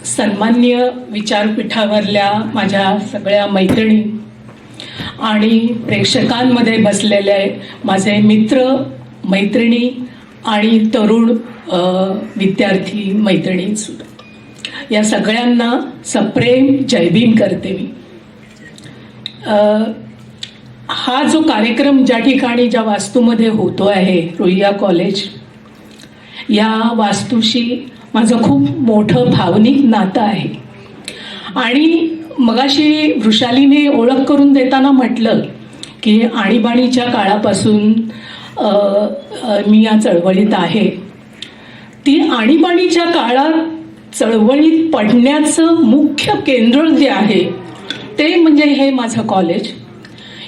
सन्माननीय विचारपीठावरल्या माझ्या सगळ्या मैत्रिणी आणि प्रेक्षकांमध्ये बसलेले माझे मित्र मैत्रिणी आणि तरुण विद्यार्थी मैत्रिणी सुद्धा, या सगळ्यांना सप्रेम जयभीम करते मी. हा जो कार्यक्रम ज्या ठिकाणी ज्या वास्तूमध्ये होतो आहे, रुईया कॉलेज, या वास्तूशी माझं खूप मोठं भावनिक नातं आहे. आणि मगाशी वृषालीने ओळख करून देताना म्हटलं की आणीबाणीच्या काळापासून मी या चळवळीत आहे. ती आणीबाणीच्या काळात चळवळीत पडण्याचं मुख्य केंद्र जे आहे ते म्हणजे हे माझं कॉलेज.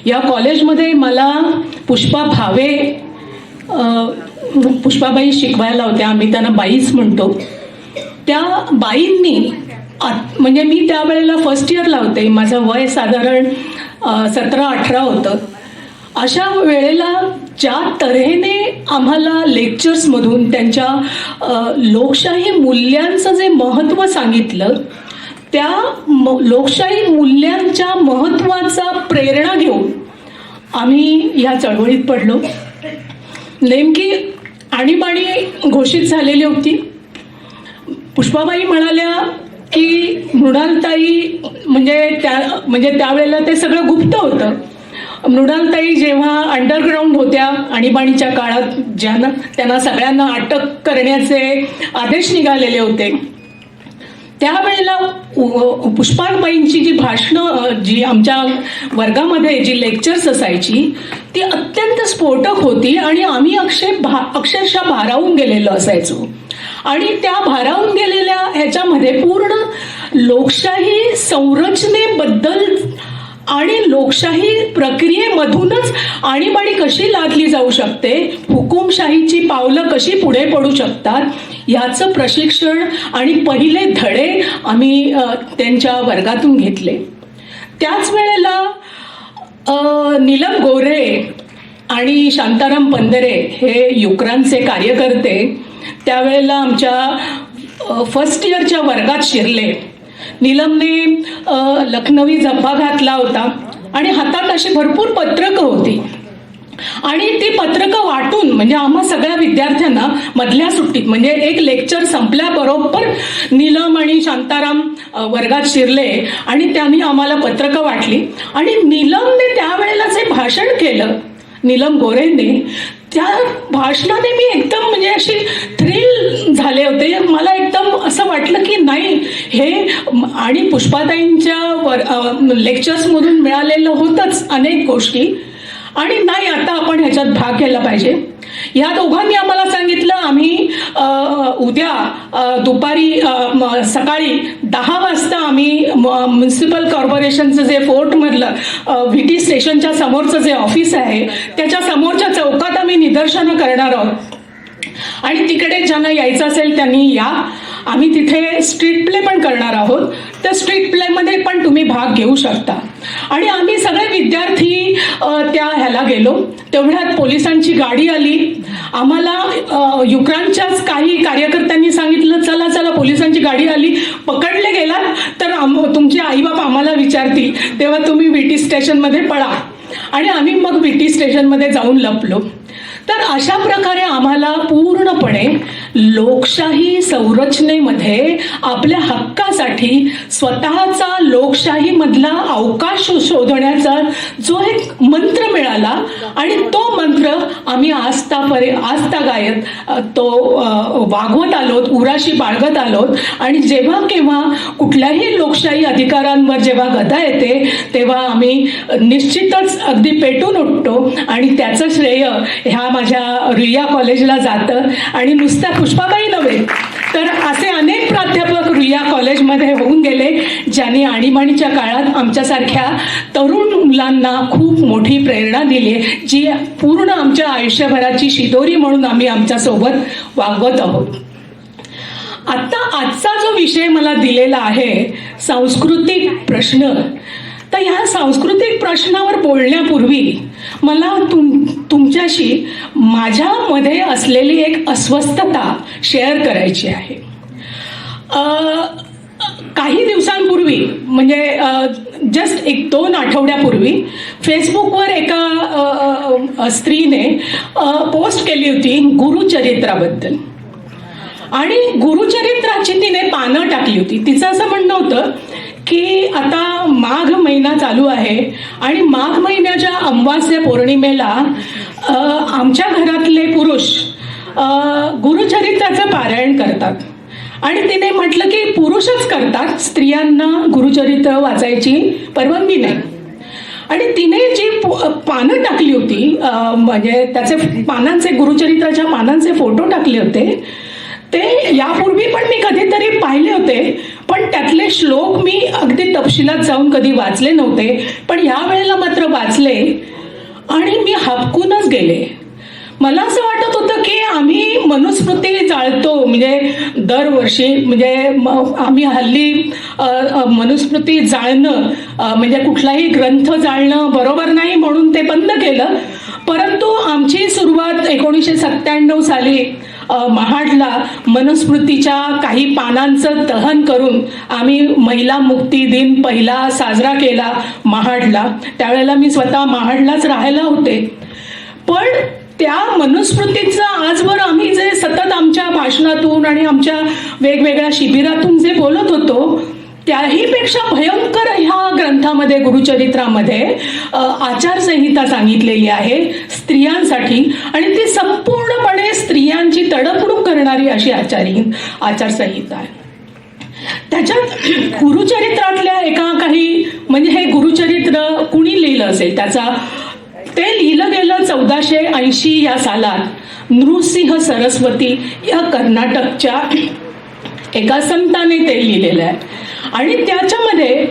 या कॉलेजमध्ये मला पुष्पा भावे, पुष्पाबाई शिकवायला होत्या, आम्ही त्यांना बाईच म्हणतो. त्या बाईंनी, म्हणजे मी त्यावेळेला फर्स्ट इयरला होते, माझं वय साधारण 17-18 होतं. अशा वेळेला ज्या तऱ्हेने आम्हाला लेक्चर्समधून त्यांच्या लोकशाही मूल्यांचं जे महत्त्व सांगितलं, त्या लोकशाही मूल्यांच्या महत्त्वाचा प्रेरणा घेऊन आम्ही ह्या चळवळीत पडलो. नेमकी आणीबाणी घोषित झालेली होती. पुष्पाबाई म्हणाल्या की मृणालताई, म्हणजे त्यावेळेला ते सगळं गुप्त होतं. मृणालताई जेव्हा अंडरग्राऊंड होत्या आणीबाणीच्या काळात, त्यांना सगळ्यांना अटक करण्याचे आदेश निघालेले होते, त्यावेळेला पुष्पाबाईंची जी भाषणं, जी आमच्या वर्गामध्ये जी लेक्चर्स असायची, ती अत्यंत स्फोटक होती आणि आम्ही अक्षरशः भारावून गेलेलो असायचो. आणि त्या भारावून गेलेल्या ह्याच्यामध्ये पूर्ण लोकशाही संरचनेबद्दल आणि लोकशाही प्रक्रियेमधूनच आणीबाणी कशी लादली जाऊ शकते, हुकुमशाहीची पावलं कशी पुढे पडू शकतात, याचं प्रशिक्षण आणि पहिले धडे आम्ही त्यांच्या वर्गातून घेतले. त्याच वेळेला नीलम गोरे आणि शांताराम पंधरे हे युक्रांचे कार्यकर्ते त्यावेळेला आमच्या फर्स्ट इयरच्या वर्गात शिरले. नीलमने लखनवी झब्बा घातला होता आणि हातात अशी भरपूर पत्रकं होती आणि ती पत्रकं वाटून, म्हणजे आम्हा सगळ्या विद्यार्थ्यांना मधल्या सुट्टीत, म्हणजे एक लेक्चर संपल्याबरोबर नीलम आणि शांताराम वर्गात शिरले आणि त्यांनी आम्हाला पत्रकं वाटली. आणि नीलमने त्यावेळेला जे भाषण केलं, नीलम गोरेंनी, त्या भाषणाने मी एकदम म्हणजे अशी थ्रिल झाले होते. मला एकदम असं वाटलं की नाही, हे आणि पुष्पाताईंच्या लेक्चर्समधून मिळालेलं होतंच अनेक गोष्टी, आणि नाही, आता आपण ह्याच्यात भाग घ्यायला पाहिजे. या दोघांनी आम्हाला सांगितलं, आम्ही उद्या दुपारी सकाळी 10 वाजता आम्ही म्युन्सिपल कॉर्पोरेशनचं जे फोर्टमधलं VT स्टेशनच्या समोरचं जे ऑफिस आहे त्याच्या समोरच्या चौकात आम्ही निदर्शनं करणार आहोत आणि तिकडे ज्यांना यायचं असेल त्यांनी या. आम्ही तिथे स्ट्रीट प्ले पण करणार आहोत, त्या स्ट्रीट प्लेमध्ये पण तुम्ही भाग घेऊ शकता. आणि आम्ही सगळे विद्यार्थी त्या ह्याला गेलो. तेवढ्यात पोलिसांची गाडी आली. आम्हाला युक्रानच्याच काही कार्यकर्त्यांनी सांगितलं, चला चला, पोलिसांची गाडी आली, पकडले गेलात तर तुमचे आईबाप आम्हाला विचारतील, तेव्हा तुम्ही VT स्टेशनमध्ये पळा. आणि आम्ही मग VT स्टेशनमध्ये जाऊन लपलो. तर अशा प्रकारे आम्हाला पूर्णपणे लोकशाही संरचनेमध्ये आपल्या हक्कासाठी स्वतःचा लोकशाहीमधला अवकाश शोधण्याचा जो एक मंत्र मिळाला आणि तो मंत्र आम्ही आजतागायत तो वागवत आलोत, उराशी बाळगत आलोत. आणि जेव्हा केव्हा कुठल्याही लोकशाही अधिकारांवर जेव्हा गदा येते तेव्हा आम्ही निश्चितच अगदी पेटून उठतो आणि त्याचं श्रेय ह्या माझ्या रुईया कॉलेजला जातं. आणि नुसत्या पुष्पाबाई नव्हे तर असे अनेक प्राध्यापक रुईया कॉलेजमध्ये होऊन गेले, ज्यांनी आणीबाणीच्या काळात आमच्यासारख्या तरुण मुलांना खूप मोठी प्रेरणा दिली, जी पूर्ण आमच्या आयुष्यभराची शिदोरी म्हणून आम्ही आमच्यासोबत वागवत आहोत. आता आजचा जो विषय मला दिलेला आहे, सांस्कृतिक प्रश्न, तर ह्या सांस्कृतिक प्रश्नावर बोलण्यापूर्वी मला तुमच्याशी माझ्यामध्ये असलेली एक अस्वस्थता शेअर करायची आहे. पूर्वी म्हणजे जस्ट 1-2 आठवड्यापूर्वी फेसबुकवर एका स्त्रीने पोस्ट केली होती गुरुचरित्राबद्दल. आणि गुरुचरित्राची तिने पानं टाकली होती. तिचं असं म्हणणं होतं की आता माघ महिना चालू आहे आणि माघ महिन्याच्या अमावास्या पौर्णिमेला आमच्या घरातले पुरुष गुरुचरित्राचं पारायण करतात. आणि तिने म्हटलं की पुरुषच करतात, स्त्रियांना गुरुचरित्र वाचायची परवानगी नाही. आणि तिने जी पानं टाकली होती म्हणजे त्याचे पानांचे, गुरुचरित्राच्या पानांचे फोटो टाकले होते, ते यापूर्वी पण मी कधीतरी पाहिले होते, पण त्यातले श्लोक मी अगदी तपशिलात जाऊन कधी वाचले नव्हते. पण या वेळेला मात्र वाचले आणि मी हबकूनच गेले. मला असं वाटत होतं की आम्ही मनुस्मृती जाळतो, म्हणजे दरवर्षी म्हणजे आम्ही हल्ली मनुस्मृती जाळणं म्हणजे कुठलाही ग्रंथ जाळणं बरोबर नाही म्हणून ते बंद केलं. परंतु आमची सुरुवात 1997 साली महाडला मनुस्मृतीच्या काही पानांचं दहन करून आम्ही महिला मुक्ती दिन पहिला साजरा केला महाडला. त्यावेळेला मी स्वतः महाडलाच राहायला होते. पण त्या मनुस्मृतीचं आजवर आम्ही जे सतत आमच्या भाषणातून आणि आमच्या वेगवेगळ्या शिबिरातून जे बोलत होतो, त्याहीपेक्षा भयंकर ह्या ग्रंथामध्ये, गुरुचरित्रामध्ये आचारसंहिता सांगितलेली आहे स्त्रियांसाठी. आणि ती संपूर्णपणे स्त्रियांची तडफडूक करणारी अशी आचारसंहिता आहे. त्याच्यात गुरुचरित्रातल्या एका काही म्हणजे हे गुरुचरित्र कुणी लिहिलं असेल त्याचा, ते लिहिलं गेलं 1480 या सालात नृसिंह सरस्वती या कर्नाटकच्या एका संताने ते लिहिलेलं आहे. आणि त्याच्यामध्ये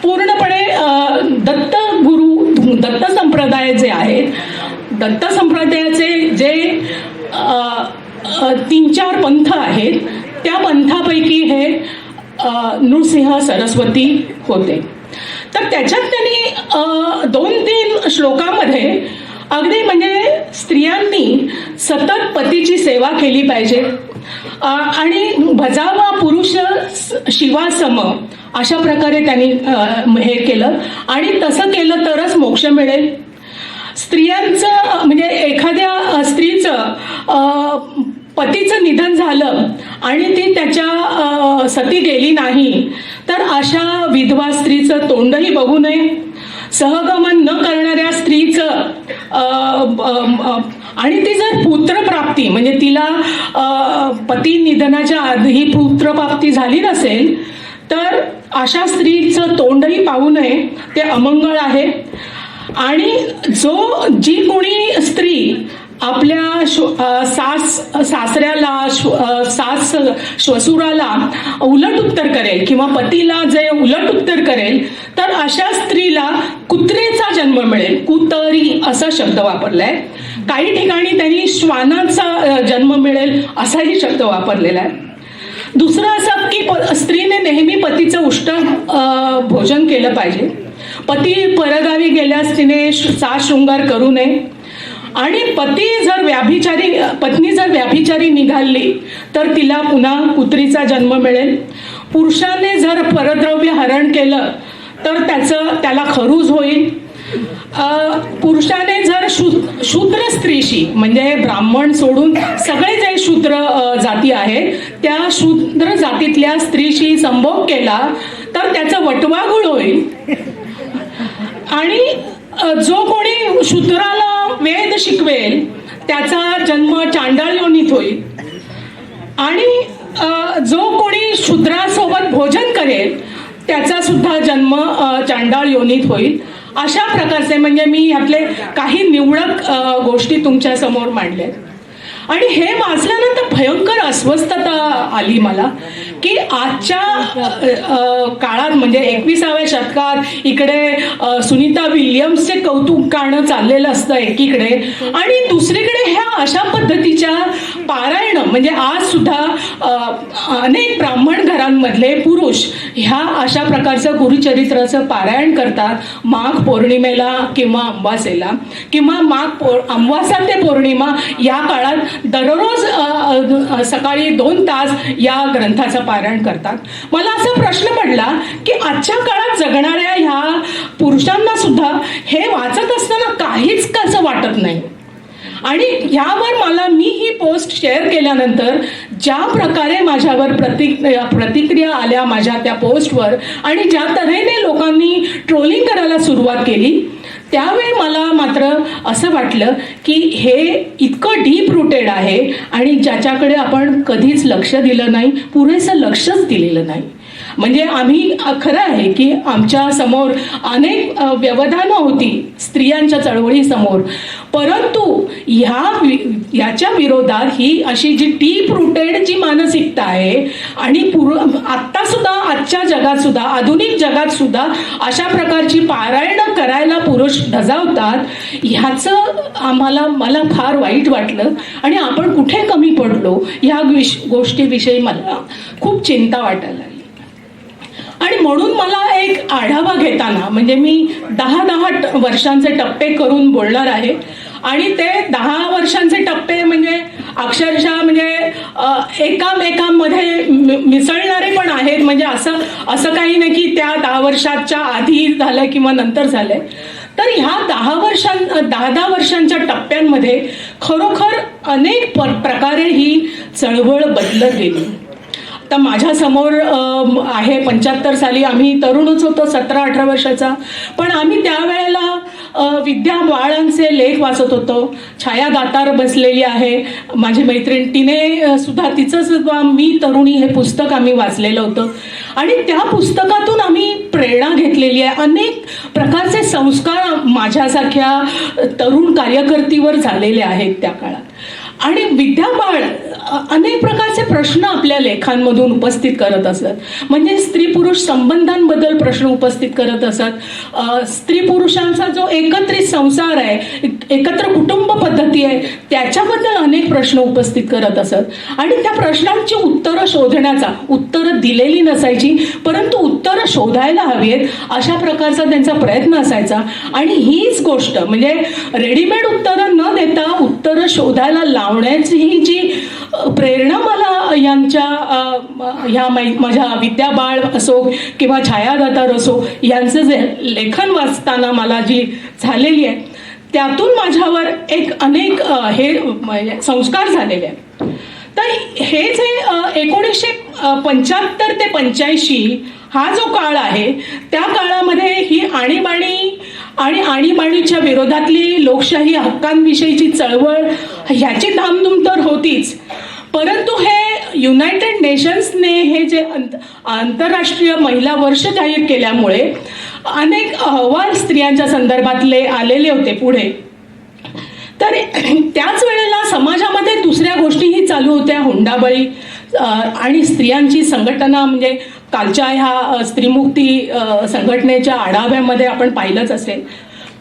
पूर्णपणे दत्त संप्रदाय जे आहेत, दत्त संप्रदायाचे जे 3-4 पंथ आहेत, त्या पंथापैकी हे नृसिंह सरस्वती होते. तर त्याच्यात त्यांनी 2-3 श्लोकामध्ये अगदी म्हणजे स्त्रियांनी सतत पतीची सेवा केली पाहिजे आणि भजावा पुरुष शिवासम अशा प्रकारे त्यांनी हे केलं. आणि तसं केलं तरच मोक्ष मिळेल. स्त्रियांचं म्हणजे एखाद्या स्त्रीचं पतीचं निधन झालं आणि ती त्याच्या सती गेली नाही तर अशा विधवा स्त्रीचं तोंडही बघू नये. सहगमन न करणाऱ्या स्त्रीचं आणि ती जर पुत्रप्राप्ती म्हणजे तिला पती निधनाच्या आधी पुत्रप्राप्ती झाली नसेल तर अशा स्त्रीचं तोंडही पाहू नये, ते अमंगळ आहे. आणि जी कोणी स्त्री आपल्या सासऱ्याला श्वसुराला उलट उत्तर करेल किंवा पतीला जे उलट उत्तर करेल तर अशा स्त्रीला कुत्रेचा जन्म मिळेल. कुतरी असा शब्द वापरलाय. काही ठिकाणी त्यांनी श्वानाचा जन्म मिळेल असाही शब्द वापरलेला आहे. दुसरं असं की स्त्रीने नेहमी पतीचं उष्ट भोजन केलं पाहिजे. पती परगावी गेल्यास तिने शृंगार करू नये. आणि पत्नी जर व्याभिचारी निघाली तर तिला पुन्हा कुत्रीचा जन्म मिळेल. पुरुषाने जर परद्रव्य हरण केलं तर त्याला खरूज होईल. पुरुषाने जर शूद्र स्त्रीशी म्हणजे ब्राह्मण सोडून सगळे जे शूद्र जाती आहेत त्या शूद्र जातीतल्या स्त्रीशी संभोग केला तर त्याचं वटवाघूळ होईल. आणि जो कोणी शूद्राला वेद शिकवेल त्याचा जन्म चांडाळ योनीत होईल. आणि जो कोणी शूद्रासोबत भोजन करेल त्याचा सुद्धा जन्म चांडाळ योनीत होईल. अशा प्रकारचे म्हणजे मी यातले काही निवडक गोष्टी तुमच्या समोर मांडल्या. आणि हे वाचल्यानंतर भयंकर अस्वस्थता आली मला की आजच्या काळात म्हणजे 21व्या शतकात इकडे सुनीता विल्यम्सचे कौतुक गाणं चाललेलं असतं एकीकडे आणि दुसरीकडे ह्या अशा पद्धतीच्या पारायण म्हणजे आज सुद्धा अनेक ब्राह्मण घरांमधले पुरुष ह्या अशा प्रकारचं गुरुचरित्राचं पारायण करतात माघ पौर्णिमेला किंवा अमावासेला, किंवा अमावासा ते पौर्णिमा या काळात दररोज सकाळी 2 तास या ग्रंथाचं पारायण करतात. मला असा प्रश्न पडला की आजच्या काळात जगणाऱ्या ह्या पुरुषांना सुद्धा हे वाचत असताना काहीच कसं वाटत नाही. आणि यावर मी ही पोस्ट शेअर केल्यानंतर ज्या प्रकारे माझ्यावर प्रतिक्रिया आल्या माझ्या त्या पोस्टवर, आणि ज्या तऱ्हेने लोकांनी ट्रोलिंग करायला सुरुवात केली, त्यावेळी मला मात्र असं वाटलं की हे इतकं डीप रूटेड आहे आणि ज्याच्याकडे आपण कधीच लक्ष दिलं नाही, पुरेसं लक्षच दिलेलं नाही. म्हणजे आम्ही खरं आहे की आमच्या समोर अनेक व्यवधानं होती स्त्रियांच्या चळवळीसमोर, परंतु याच्या विरोधात ही अशी जी डीप रूटेड जी मानसिकता आहे आणि आत्ता सुद्धा आजच्या जगात सुद्धा आधुनिक जगात सुद्धा अशा प्रकारची पारायणं करायला पुरुष धजावतात, ह्याचं मला फार वाईट वाटलं आणि आपण कुठे कमी पडलो ह्या गोष्टीविषयी मला खूप चिंता वाटायला लागली. आणि म्हणून मला एक आढावा घेताना म्हणजे मी 10 वर्षांचे टप्पे करून बोलणार आहे, आणि ते 10 वर्षांचे टप्पे म्हणजे अक्षरशः म्हणजे एकामेकांमध्ये मिसळणारे पण आहेत. म्हणजे असं काही नाही की त्या 10 वर्षाच्या आधी झालं किंवा नंतर झालंय. तर ह्या 10 वर्षांच्या टप्प्यांमध्ये खरोखर अनेक प्रकारे ही चळवळ बदलत गेली. आता माझ्यासमोर आहे 75 साली आम्ही तरुणच होतो, 17-18 वर्षाचा, पण आम्ही त्यावेळेला विद्या बाळांचे लेख वाचत होतो. छाया दातार बसलेली आहे माझी मैत्रीण, तिने सुद्धा तिचं सुद्धा मी तरुणी हे पुस्तक आम्ही वाचलेलं होतं आणि त्या पुस्तकातून आम्ही प्रेरणा घेतलेली आहे. अनेक प्रकारचे संस्कार माझ्यासारख्या तरुण कार्यकर्तीवर झालेले आहेत त्या काळात. आणि विद्या बाळ अनेक प्रकारचे प्रश्न आपल्या लेखांमधून उपस्थित करत असत. म्हणजे स्त्री पुरुष संबंधांबद्दल प्रश्न उपस्थित करत असत. स्त्री पुरुषांचा जो एकत्रित संसार आहे, एकत्र कुटुंब पद्धती आहे, त्याच्याबद्दल अनेक प्रश्न उपस्थित करत असत. आणि त्या प्रश्नांची उत्तरं शोधण्याचा, उत्तरं दिलेली नसायची परंतु उत्तरं शोधायला हवीत अशा प्रकारचा त्यांचा प्रयत्न असायचा. आणि हीच गोष्ट म्हणजे रेडीमेड उत्तरं न देता उत्तरं शोधायला लावण्याची ही जी प्रेरणा मला ह्या माझ्या विद्या बाळ असो किंवा छाया दातार असो यांचं जे लेखन वाचताना मला जी झालेली आहे, त्यातून माझ्यावर अनेक हे संस्कार झालेले आहेत. तर हे जे 1975 ते 85 हा जो काळ आहे, त्या काळामध्ये ही आणीबाणी आणि आणीबाणीच्या विरोधातली लोकशाही हक्कांविषयीची चळवळ ह्याची धामधूम तर होतीच, परंतु हे युनायटेड नेशन्सने हे जे आंतरराष्ट्रीय महिला वर्ष जाहीर केल्यामुळे अनेक अहवाल स्त्रियांच्या संदर्भातले आलेले होते पुढे. तर त्याच वेळेला समाजामध्ये दुसऱ्या गोष्टीही चालू होत्या, हुंडाबळी आणि स्त्रियांची संघटना. म्हणजे कालच्या ह्या स्त्रीमुक्ती संघटनेच्या आढाव्यामध्ये आपण पाहिलंच असेल,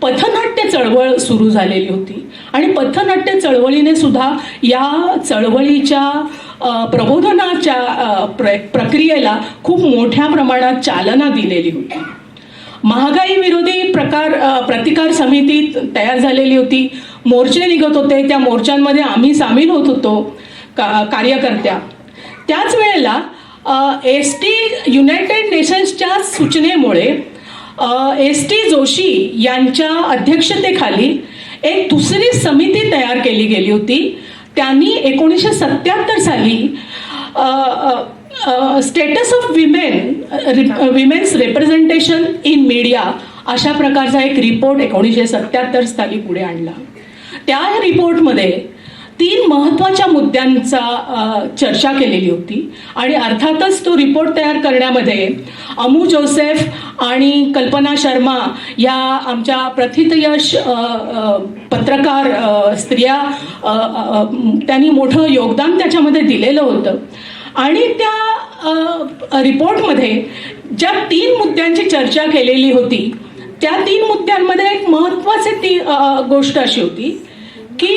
पथनाट्य चळवळ सुरू झालेली होती आणि पथनाट्य चळवळीने सुद्धा या चळवळीच्या प्रबोधनाच्या प्रक्रियेला खूप मोठ्या प्रमाणात चालना दिलेली होती. महागाई विरोधी प्रतिकार समिती तयार झालेली होती, मोर्चे निघत होते, त्या मोर्चांमध्ये आम्ही सामील होत होतो कार्यकर्त्या. त्याच वेळेला युनायटेड नेशन्सच्या सूचनेमुळे ST जोशी यांच्या अध्यक्षतेखाली एक दुसरी समिती तयार केली गेली होती. त्यांनी 1977 साली status of women's representation in media अशा प्रकारचा एक रिपोर्ट 1977 साली पुढे आणला. त्या रिपोर्टमध्ये 3 महत्त्वाच्या मुद्द्यांचा चर्चा केलेली होती आणि अर्थातच तो रिपोर्ट तयार करण्यामध्ये अमू जोसेफ आणि कल्पना शर्मा या आमच्या प्रथितयश पत्रकार स्त्रिया त्यांनी मोठं योगदान त्याच्यामध्ये दिलेलं होतं. आणि त्या रिपोर्टमध्ये ज्या 3 मुद्द्यांची चर्चा केलेली होती, त्या 3 मुद्द्यांमध्ये एक महत्त्वाची गोष्ट अशी होती की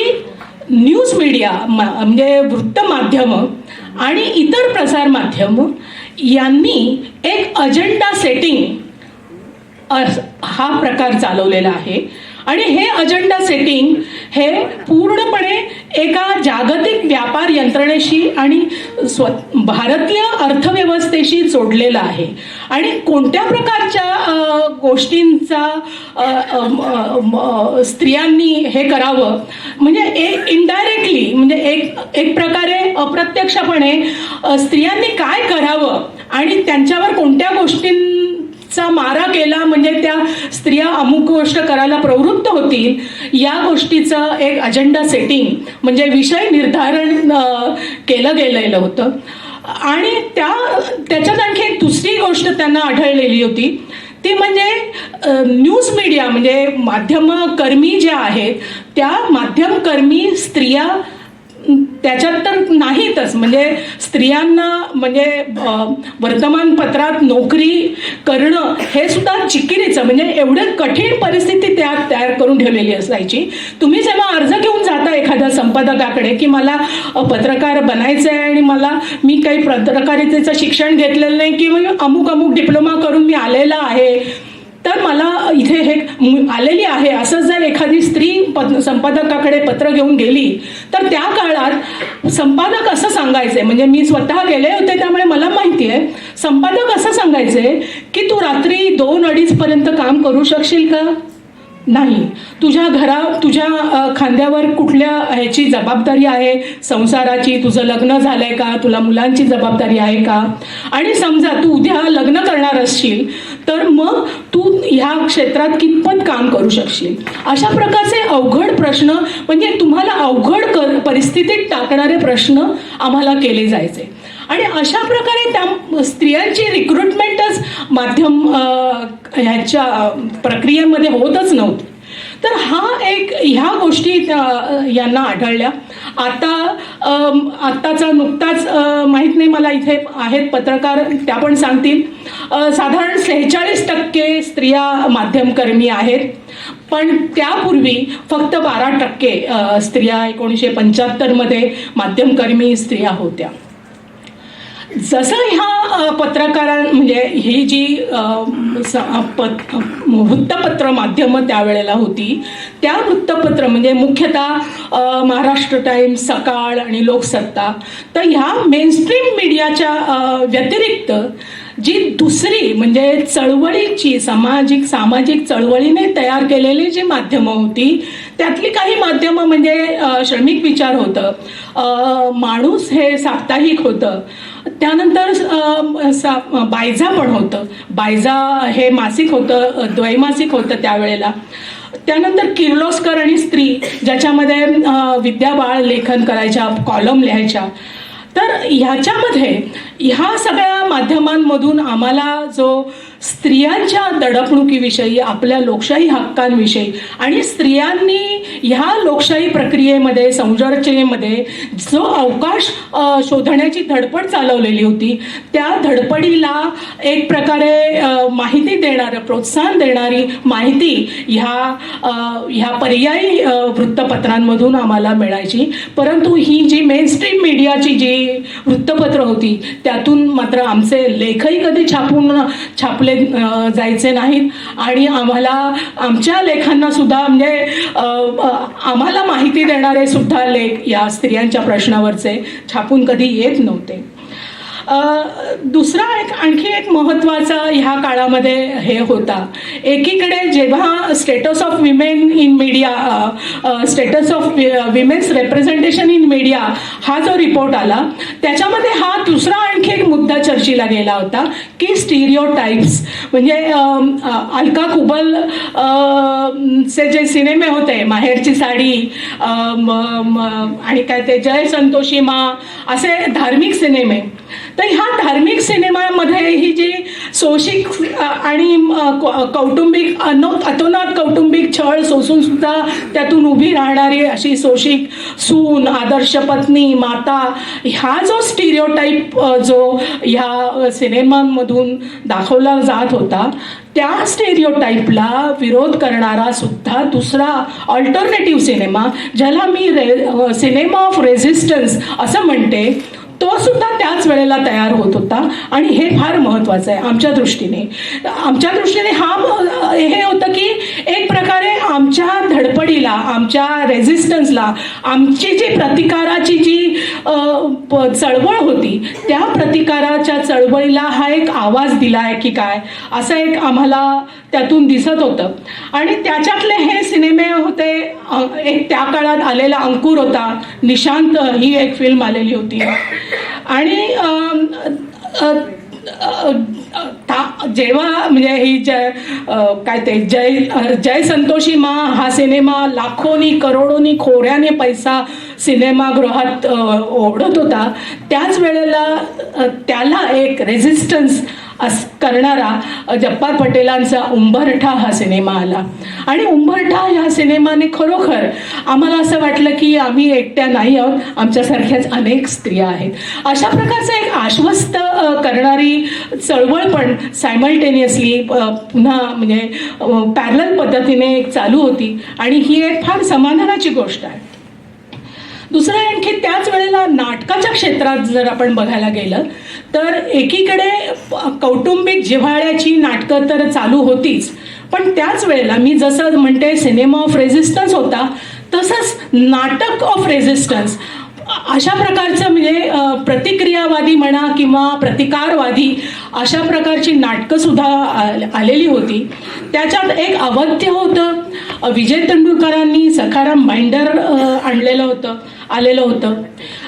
न्यूज मीडिया म्हणजे वृत्तमाध्यमं आणि इतर प्रसारमाध्यम यांनी एक अजेंडा सेटिंग हा प्रकार चालवलेला आहे. आणि हे अजेंडा सेटिंग हे पूर्णपणे एका जागतिक व्यापार यंत्रणेशी आणि भारतीय अर्थव्यवस्थेशी जोडलेलं आहे. आणि कोणत्या प्रकारच्या गोष्टींचा स्त्रियांनी हे करावं म्हणजे एक इनडायरेक्टली म्हणजे एक प्रकारे अप्रत्यक्षपणे स्त्रियांनी काय करावं आणि त्यांच्यावर कोणत्या गोष्टींचा मारा केला म्हणजे त्या स्त्रिया अमुक गोष्ट करायला प्रवृत्त होतील या गोष्टीचं एक अजेंडा सेटिंग म्हणजे विषय निर्धारण केलं गेलेलं होतं. आणि त्याच्यात आणखी एक दुसरी गोष्ट त्यांना आढळलेली होती ती म्हणजे न्यूज मीडिया म्हणजे माध्यमकर्मी ज्या आहेत त्या माध्यमकर्मी स्त्रिया त्याच्यात तर नाहीतच. म्हणजे स्त्रियांना म्हणजे वर्तमानपत्रात नोकरी करणं हे सुद्धा चिकिरीचं म्हणजे एवढं कठीण परिस्थिती तयार करून ठेवलेली असायची. तुम्ही जेव्हा अर्ज घेऊन जाता एखाद्या संपादकाकडे की मला पत्रकार बनायचं आहे आणि मी काही पत्रकारितेचं शिक्षण घेतलेलं नाही किंवा अमुक डिप्लोमा करून मी आलेला आहे तर मला इथे हे आलेली आहे असं जर एखादी स्त्री संपादकाकडे पत्र घेऊन गेली तर त्या काळात संपादक असं सांगायचे म्हणजे मी स्वतः गेले होते त्यामुळे मला माहिती आहे. संपादक असं सांगायचे की तू रात्री 2-2:30 पर्यंत काम करू शकशील का? नाही. तुझ्या खांद्यावर कुठल्या ह्याची जबाबदारी आहे संसाराची? तुझं लग्न झालंय का? तुला मुलांची जबाबदारी आहे का? आणि समजा तू उद्या लग्न करणार असशील तर मग तू ह्या क्षेत्रात कितपत काम करू शकशील? अशा प्रकारचे अवघड प्रश्न म्हणजे तुम्हाला अवघड परिस्थितीत टाकणारे प्रश्न आम्हाला केले जायचे. आणि अशा प्रकारे त्या स्त्रियांची रिक्रुटमेंटच माध्यम ह्याच्या प्रक्रियेमध्ये होतच नव्हती. तर ह्या गोष्टी यांना आढळल्या. आत्ताचा नुकताच माहीत नाही मला इथे आहेत पत्रकार त्या पण सांगतील साधारण 46% स्त्रिया माध्यमकर्मी आहेत. पण त्यापूर्वी फक्त 12% स्त्रिया 1975 मध्ये माध्यमकर्मी स्त्रिया होत्या. जसं ह्या म्हणजे ही जी वृत्तपत्र माध्यमं त्यावेळेला होती त्या वृत्तपत्र म्हणजे मुख्यतः महाराष्ट्र टाइम्स, सकाळ आणि लोकसत्ता तर ह्या मेनस्ट्रीम मीडियाच्या व्यतिरिक्त जी दुसरी म्हणजे चळवळीची सामाजिक चळवळीने तयार केलेली जी माध्यमं होती त्यातली काही माध्यमं म्हणजे श्रमिक विचार होतं, माणूस हे साप्ताहिक होतं, त्यानंतर बायजा पण होतं, बायजा हे मासिक होतं, द्वैमासिक होतं त्यावेळेला. त्यानंतर किर्लोस्कर आणि स्त्री ज्याच्यामध्ये विद्या बाळ लेखन करायच्या, कॉलम लिहायच्या. तर ह्याच्यामध्ये ह्या सगळ्या माध्यमांमधून आम्हाला जो स्त्रियांच्या दडपणुकीविषयी आपल्या लोकशाही हक्कांविषयी आणि स्त्रियांनी ह्या लोकशाही प्रक्रियेमध्ये संरचनेमध्ये जो अवकाश शोधण्याची धडपड चालवलेली होती त्या धडपडीला एक प्रकारे माहिती देणारं प्रोत्साहन देणारी माहिती ह्या पर्यायी वृत्तपत्रांमधून आम्हाला मिळायची. परंतु ही जी मेनस्ट्रीम मीडियाची जी वृत्तपत्र होती त्यातून मात्र आमचे लेखही कधी छापले जायचे नाहीत आणि आम्हाला आमच्या लेखांना सुद्धा म्हणजे आम्हाला माहिती देणारे सुद्धा लेख या स्त्रियांच्या प्रश्नावरचे छापून कधी येत नव्हते. दुसरा आणखी एक महत्त्वाचा ह्या काळामध्ये हे होता एकीकडे जेव्हा status of women in media status of women's representation in media हा जो रिपोर्ट आला त्याच्यामध्ये हा दुसरा आणखी एक मुद्दा चर्चेला गेला होता की स्टिरियोटाइप्स म्हणजे अलका कुबल चे जे सिनेमे होते माहेरची साडी आणि काय ते जय संतोषी मा असे धार्मिक सिनेमे तर ह्या धार्मिक सिनेमामध्ये ही जी सोशिक आणि कौटुंबिक अतोनात कौटुंबिक छळ सोसून सुद्धा त्यातून उभी राहणारी अशी सोशिक सून, आदर्श पत्नी, माता, हा जो स्टिरियोटाईप जो ह्या सिनेमांमधून दाखवला जात होता, त्या स्टेरिओटाईपला विरोध करणारा सुद्धा दुसरा अल्टरनेटिव्ह सिनेमा, ज्याला मी सिनेमा ऑफ रेझिस्टन्स असं म्हणते, तो सुद्धा त्याच वेळेला तयार होत होता. आणि हे फार महत्त्वाचं आहे आमच्या दृष्टीने. हे होतं की एक प्रकारे आमच्या धडपडीला, आमच्या रेझिस्टन्सला, आमची जी प्रतिकाराची जी चळवळ होती, त्या प्रतिकाराच्या चळवळीला हा एक आवाज दिला आहे की काय, असं एक आम्हाला त्यातून दिसत होतं. आणि त्याच्यातले हे सिनेमे होते. एक त्या काळात आलेला अंकुर होता, निशांत ही एक फिल्म आलेली होती. आणि जेव्हा म्हणजे ही काय ते जय संतोषी मा हा सिनेमा लाखोनी करोडोनी खोऱ्याने पैसा सिनेमागृहात ओढत होता, त्याच वेळेला त्याला एक रेझिस्टन्स करणारा जब्बार पटेलांचा उंबरठा हा सिनेमा आला. आणि उंबरठा ह्या सिनेमाने खरोखर आम्हाला असं वाटलं की आम्ही एकट्या नाही आहोत, आमच्यासारख्याच अनेक स्त्रिया आहेत. अशा प्रकारचं एक आश्वस्त करणारी चळवळ पण सायमल्टेनियसली पुन्हा म्हणजे पॅरलल पद्धतीने चालू होती. आणि ही एक फार समाधानाची गोष्ट आहे. दुसरं आणखी त्याच वेळेला नाटकाच्या क्षेत्रात जर आपण बघायला गेलं तर एकीकडे कौटुंबिक जिव्हाळ्याची नाटकं तर चालू होतीच, पण त्याच वेळेला मी जसं म्हणते सिनेमा ऑफ रेझिस्टन्स होता, तसंच नाटक ऑफ रेझिस्टन्स अशा प्रकारचं म्हणजे प्रतिक्रियावादी म्हणा किंवा प्रतिकारवादी अशा प्रकारची नाटकं सुद्धा आलेली होती. त्याच्यात एक अवध्य होतं. विजय तेंडुलकरांनी सखाराम बाइंडर आलेलं होतं.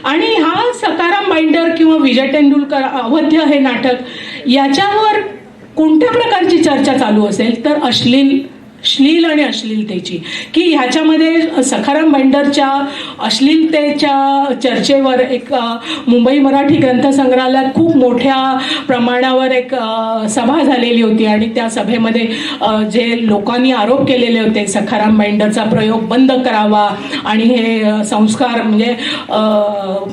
आणि हा सखाराम बाइंडर किंवा विजय तेंडुलकर अवध्य हे नाटक याच्यावर कोणत्या प्रकारची चर्चा चालू असेल तर श्लील आणि अश्लीलतेची, की ह्याच्यामध्ये सखाराम बाइंडरच्या अश्लीलतेच्या चर्चेवर एक मुंबई मराठी ग्रंथसंग्रहालयात खूप मोठ्या प्रमाणावर एक सभा झालेली होती. आणि त्या सभेमध्ये जे लोकांनी आरोप केलेले होते सखाराम बाइंडरचा प्रयोग बंद करावा आणि हे संस्कार म्हणजे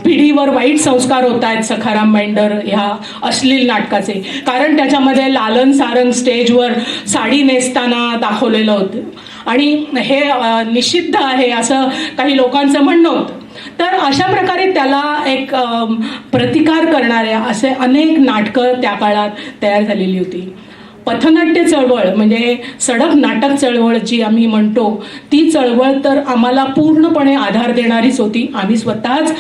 पिढीवर वाईट संस्कार होत आहेत सखाराम बाइंडर ह्या अश्लील नाटकाचे, कारण त्याच्यामध्ये लालन सारंग स्टेजवर साडी नेसताना दाखवले होतं आणि हे निषिद्ध आहे असं काही लोकांचं म्हणणं होतं. तर अशा प्रकारे त्याला एक प्रतिकार करणाऱ्या असे अनेक नाटकं त्या काळात तयार झालेली होती. पथनाट्य चळवळ म्हणजे सडक नाटक चळवळ जी आम्ही म्हणतो, ती चळवळ तर आम्हाला पूर्णपणे आधार देणारीच होती. आम्ही स्वतःच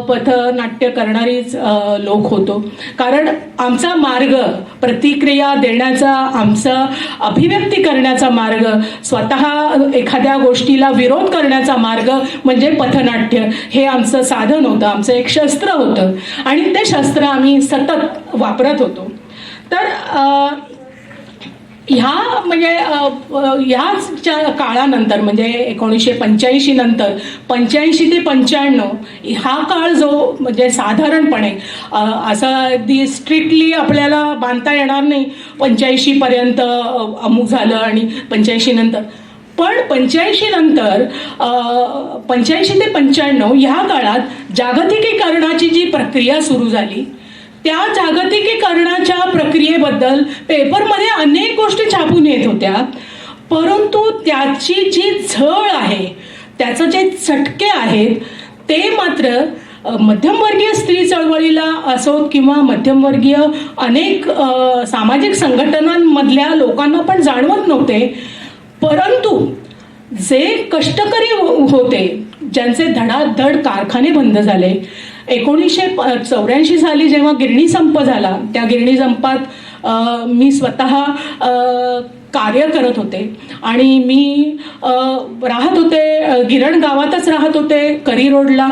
पथनाट्य करणारीच लोक होतो, कारण आमचा मार्ग प्रतिक्रिया देण्याचा, आमचा अभिव्यक्ती करण्याचा मार्ग, स्वतः एखाद्या गोष्टीला विरोध करण्याचा मार्ग म्हणजे पथनाट्य हे आमचं साधन होतं, आमचं एक शस्त्र होतं. आणि ते शस्त्र आम्ही सतत वापरत होतो. तर ह्या म्हणजे ह्याच काळानंतर म्हणजे 1985 नंतर 85 ते 95 हा काळ जो म्हणजे साधारणपणे असं अगदी स्ट्रिक्टली आपल्याला बांधता येणार नाही 85 पर्यंत अमुक झालं आणि 85 नंतर, पण 85 नंतर 85 ते 95 ह्या काळात जागतिकीकरणाची जी प्रक्रिया सुरू झाली, त्या जागतिकीकरणाच्या प्रक्रियेबद्दल पेपरमध्ये अनेक गोष्टी छापून येत होत्या, परंतु त्याची जी झळ आहे, त्याचं जे चटके आहेत ते मात्र मध्यमवर्गीय स्त्री चळवळीला असोत किंवा मध्यमवर्गीय अनेक सामाजिक संघटनांमधल्या लोकांना पण जाणवत नव्हते. परंतु जे कष्टकरी होते, ज्यांचे धडाधड कारखाने बंद झाले, 1984 साली जेव्हा गिरणी संप झाला, त्या गिरणी संपात मी स्वतः कार्य करत होते आणि मी राहत होते गिरण गावातच राहत होते करी रोडला.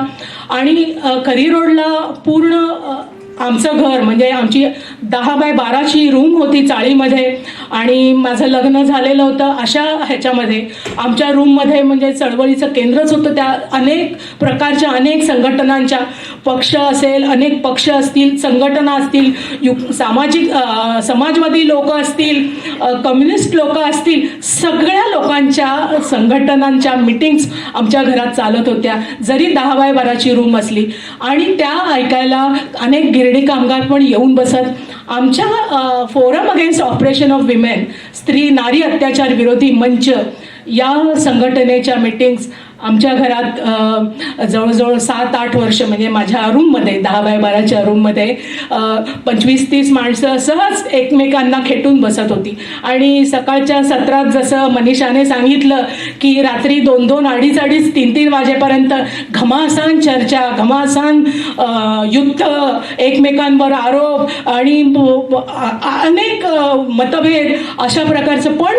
आणि करी रोडला पूर्ण आमचं घर म्हणजे आमची 10 बाय 12ची रूम होती चाळीमध्ये आणि माझं लग्न झालेलं होतं. अशा ह्याच्यामध्ये आमच्या रूममध्ये म्हणजे चळवळीचं केंद्रच होतं. त्या अनेक प्रकारच्या अनेक संघटनांच्या, पक्ष असेल, अनेक पक्ष असतील, संघटना असतील, समाजवादी लोक असतील, कम्युनिस्ट लोक असतील, सगळ्या लोकांच्या संघटनांच्या मीटिंग्स आमच्या घरात चालत होत्या, जरी 10x12ची रूम असली. आणि त्या ऐकायला अनेक गिरणी कामगार पण येऊन बसत. आमच्या forum against operation of women, स्त्री नारी अत्याचार विरोधी मंच या संघटनेच्या मीटिंग्स आमच्या घरात जवळजवळ 7-8 वर्ष, म्हणजे माझ्या रूममध्ये 10x12च्या रूममध्ये 25-30 माणसं सहज एकमेकांना खेटून बसत होती. आणि सकाळच्या सत्रात जसं मनीषाने सांगितलं की रात्री 2-2, 2:30, 3-3 वाजेपर्यंत घमासान चर्चा, घमासान युद्ध, एकमेकांवर आरोप आणि अनेक मतभेद अशा प्रकारचं, पण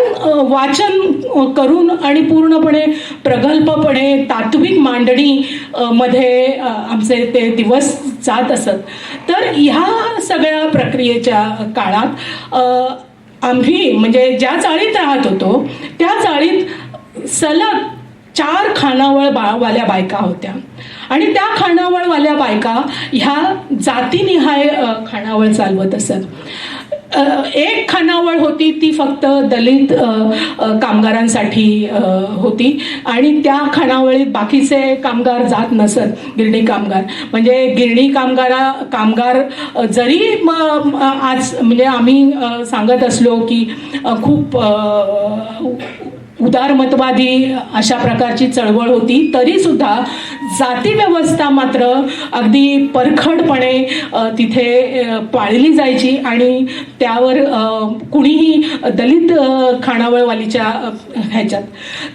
वाचन करून आणि पूर्णपणे प्रगल्भपणे तात्विक मांडणी मध्ये आमचे ते दिवस जात असत. तर ह्या सगळ्या प्रक्रियेच्या काळात आम्ही म्हणजे ज्या चाळीत राहत होतो त्या चाळीत सलग 4 खानावळवाल्या बायका होत्या. आणि त्या खानावळवाल्या बायका ह्या जातीनिहाय खानावळ चालवत असत. एक खानावळ होती ती फक्त दलित कामगारांसाठी होती आणि त्या खानावळीत बाकीचे कामगार जात नसत. गिरणी कामगार म्हणजे गिरणी कामगार जरी आज म्हणजे आम्ही सांगत असलो की खूप उदारमतवादी अशा प्रकारची चळवळ होती, तरी सुद्धा जाती व्यवस्था मात्र अगदी परखडपणे तिथे पाळली जायची आणि त्यावर कुणीही दलित खानावळवालीच्या ह्याच्यात.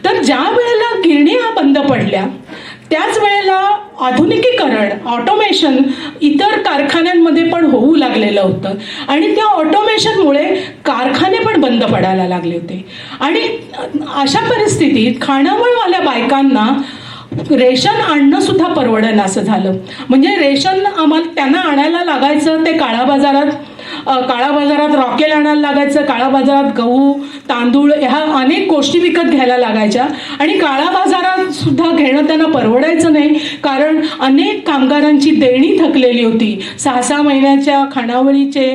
तर ज्या वेळेला गिरण्या बंद पडल्या त्याच वेळेला आधुनिकीकरण, ऑटोमेशन इतर कारखान्यांमध्ये पण होऊ लागलेलं होतं आणि त्या ऑटोमेशनमुळे कारखाने पण बंद पडायला लागले होते. आणि अशा परिस्थितीत खानावळवाल्या बायकांना रेशन आणणं सुद्धा परवडणं असं झालं. म्हणजे रेशन आम्हाला त्यांना आणायला लागायचं ते काळा बाजारात रॉकेल आणायला लागायचं, काळा बाजारात गहू, तांदूळ ह्या अनेक गोष्टी विकत घ्यायला लागायच्या. आणि काळा बाजारात सुद्धा घेणं त्यांना परवडायचं नाही, कारण अनेक कामगारांची देणी थकलेली होती. 6-6 महिन्याच्या खानावळीचे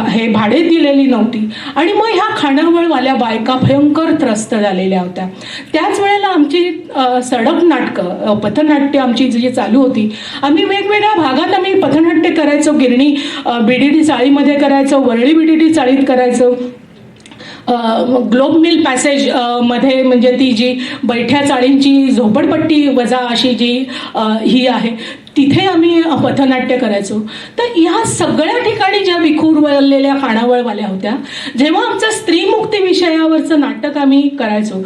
हे भाडे दिलेली नव्हती. आणि मग ह्या खानावळवाल्या बायका भयंकर त्रस्त झालेल्या होत्या. त्याच वेळेला आमची सडक नाटकं, पथनाट्य आमची जी चालू होती, आम्ही वेगवेगळ्या भागात आम्ही पथनाट्य करायचो. गिरणी BDD चाळीमध्ये करायचो, वरळी BDD चाळीत करायचो, ग्लोब मिल पॅसेज मध्ये म्हणजे ती जी बैठ्या चाळींची झोपडपट्टी वजा अशी जी ही आहे तिथे आम्ही पथनाट्य करायचो. तर ह्या सगळ्या ठिकाणी ज्या विखुरलेल्या खानावळवाल्या होत्या, जेव्हा आमचं स्त्रीमुक्ती विषयावरचं नाटक आम्ही करायचो,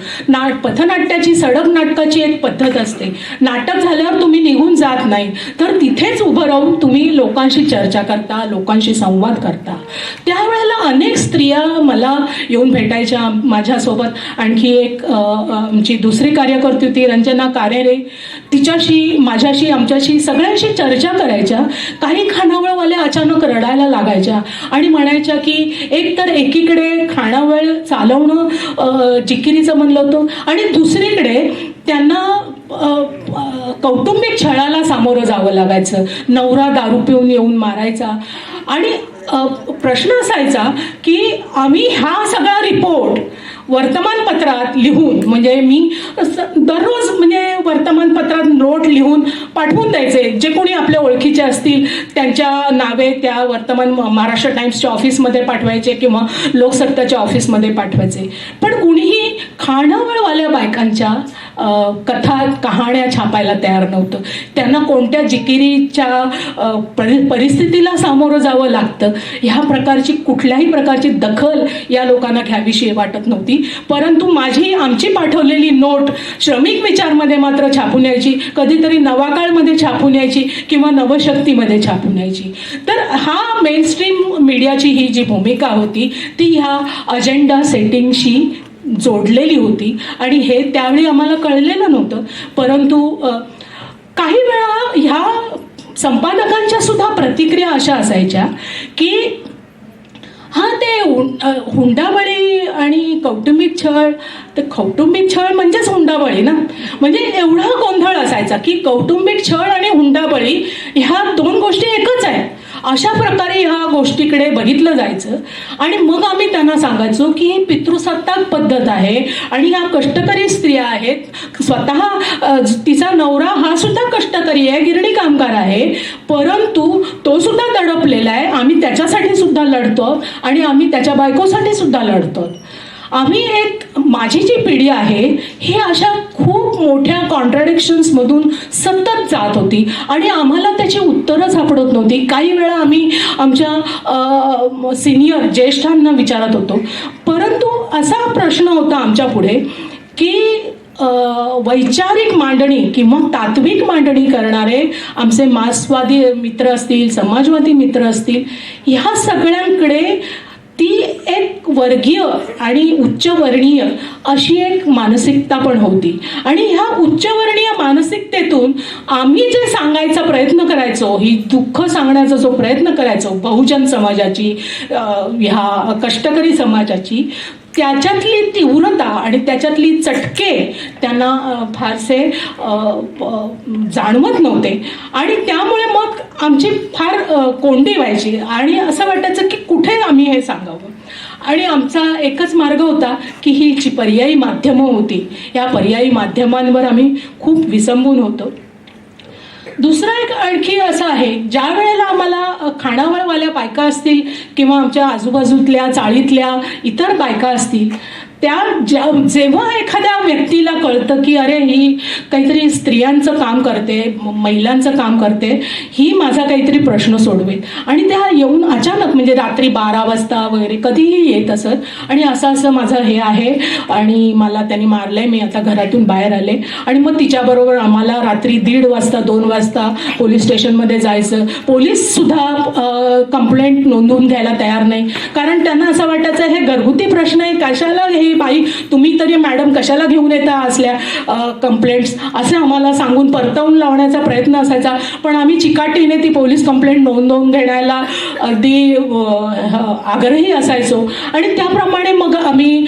पथनाट्याची सडक नाटकाची एक पद्धत असते. नाटक झाल्यावर तुम्ही निघून जात नाही, तर तिथेच उभं राहून तुम्ही लोकांशी चर्चा करता, लोकांशी संवाद करता. त्यावेळेला अनेक स्त्रिया मला येऊन भेटायच्या. माझ्यासोबत आणखी एक आमची दुसरी कार्यकर्ती होती रंजना कारेरे, तिच्याशी माझ्याशी आमच्याशी सगळ्यांशी चर्चा करायच्या. काही खानावळवाल्या अचानक रडायला लागायच्या आणि म्हणायच्या की एक तर एकीकडे खानावळ चालवणं जिकिरीचं म्हणलं होतं आणि दुसरीकडे त्यांना कौटुंबिक छळाला सामोरं जावं लागायचं. नवरा दारू पिऊन येऊन मारायचा. आणि प्रश्न असायचा की आम्ही हा सगळा रिपोर्ट वर्तमानपत्रात लिहून, म्हणजे मी दररोज म्हणजे वर्तमानपत्रात नोट लिहून पाठवून द्यायचे. जे कोणी आपल्या ओळखीचे असतील त्यांच्या नावे त्या महाराष्ट्र टाइम्सच्या ऑफिसमध्ये पाठवायचे किंवा लोकसत्ताच्या ऑफिसमध्ये पाठवायचे. पण कुणीही खानावळवाल्या बायकांच्या कहाण्या छापायला तयार नव्हतं. त्यांना कोणत्या जिकिरीच्या परिस्थितीला सामोरं जावं लागतं ह्या प्रकारची कुठल्याही प्रकारची दखल या लोकांना घ्यावीशी वाटत नव्हती. परंतु आमची पाठवलेली नोट श्रमिक विचारमध्ये मात्र छापून यायची, कधीतरी नवाकाळमध्ये छापून यायची किंवा नवशक्तीमध्ये छापून यायची. तर हा मेनस्ट्रीम मीडियाची ही जी भूमिका होती ती ह्या अजेंडा सेटिंगशी जोडलेली होती आणि हे त्यावेळी आम्हाला कळलेलं नव्हतं. परंतु काही वेळा ह्या संपादकांच्या सुद्धा प्रतिक्रिया अशा असायच्या की हां, ते हुंडाबळी आणि कौटुंबिक छळ, तर कौटुंबिक छळ म्हणजेच हुंडाबळी ना, म्हणजे एवढा गोंधळ असायचा की कौटुंबिक छळ आणि हुंडाबळी ह्या दोन गोष्टी एकच आहेत, अशा प्रकारे ह्या गोष्टीकडे बघितलं जायचं. आणि मग आम्ही त्यांना सांगायचो की ही पितृसत्ताक पद्धत आहे आणि ह्या कष्टकरी स्त्रिया आहेत, स्वतः तिचा नवरा हा सुद्धा कष्टकरी आहे, गिरणी कामगार आहे, परंतु तो सुद्धा दडपलेला आहे, आम्ही त्याच्यासाठी सुद्धा लढतो आणि आम्ही त्याच्या बायकोसाठी सुद्धा लढतो. आम्ही माझी जी पिढी आहे ही अशा खूप मोठ्या कॉन्ट्राडिक्शन्समधून सतत जात होती आणि आम्हाला त्याची उत्तरं सापडत नव्हती. काही वेळा आम्ही आमच्या सिनियर ज्येष्ठांना विचारत होतो, परंतु असा प्रश्न होता आमच्या पुढे की वैचारिक मांडणी किंवा तात्विक मांडणी करणारे आमचे मार्क्सवादी मित्र असतील, समाजवादी मित्र असतील, ह्या सगळ्यांकडे ती एक वर्गीय आणि उच्चवर्णीय अशी एक मानसिकता पण होती. आणि ह्या उच्चवर्णीय मानसिकतेतून आम्ही जे सांगायचा प्रयत्न करायचो, ही दुःख सांगण्याचा जो प्रयत्न करायचो बहुजन समाजाची, ह्या कष्टकरी समाजाची, त्याच्यातली तीव्रता आणि त्याच्यातली चटके त्यांना फारसे जाणवत नव्हते आणि त्यामुळे मग आमची फार कोंडी व्हायची आणि असं वाटायचं की कुठे आम्ही हे सांगावं. आणि आमचा एकच मार्ग होता की ही जी पर्यायी माध्यमं होती, या पर्यायी माध्यमांवर आम्ही खूप विसंबून होतो. दुसरा एक आणखी असं आहे, ज्या वेळेला आम्हाला खानावळवाल्या बायका असतील किंवा आमच्या आजूबाजूतल्या चाळीतल्या इतर बायका असतील, जेव्हा एखाद्या व्यक्तीला कळतं की अरे ही काहीतरी स्त्रियांचं काम करते, महिलांचं काम करते, ही माझा काहीतरी प्रश्न सोडवेल, आणि त्या येऊन अचानक म्हणजे रात्री 12 वाजता वगैरे कधीही येत असत आणि असं माझं हे आहे आणि मला त्यांनी मारलंय, मी आता घरातून बाहेर आले, आणि मग तिच्याबरोबर आम्हाला रात्री 1:30 वाजता 2 वाजता पोलीस स्टेशनमध्ये जायचं. पोलीस सुद्धा कंप्लेंट नोंदवून घ्यायला तयार नाही, कारण त्यांना असं वाटायचं हे घरगुती प्रश्न आहे, कशाला हे बाई तुम्ही तरी मॅडम कशाला घेऊन येता असल्या कंप्लेंट्स, असे आम्हाला सांगून परतवून लावण्याचा प्रयत्न असायचा. पण आम्ही चिकाटीने ती पोलीस कंप्लेंट नोंदवून घेण्याला अगदी आग्रही असायचो आणि त्याप्रमाणे मग आम्ही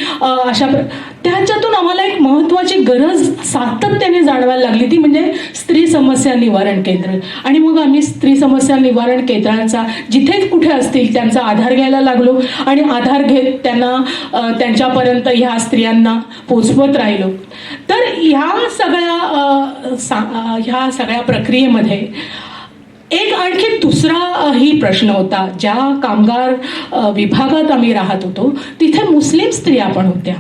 त्याच्यातून आम्हाला एक महत्त्वाची गरज सातत्याने जाणवायला लागली, ती म्हणजे स्त्री समस्या निवारण केंद्र. आणि मग आम्ही स्त्री समस्या निवारण केंद्रांचा जिथे कुठे असतील त्यांचा आधार घ्यायला लागलो आणि आधार घेत त्यांना त्यांच्यापर्यंत ह्या स्त्रियांना पोचवत राहिलो. तर ह्या सगळ्या प्रक्रियेमध्ये एक आणखी दुसराही प्रश्न होता. ज्या कामगार विभागात आम्ही राहत होतो तिथे मुस्लिम स्त्रिया पण होत्या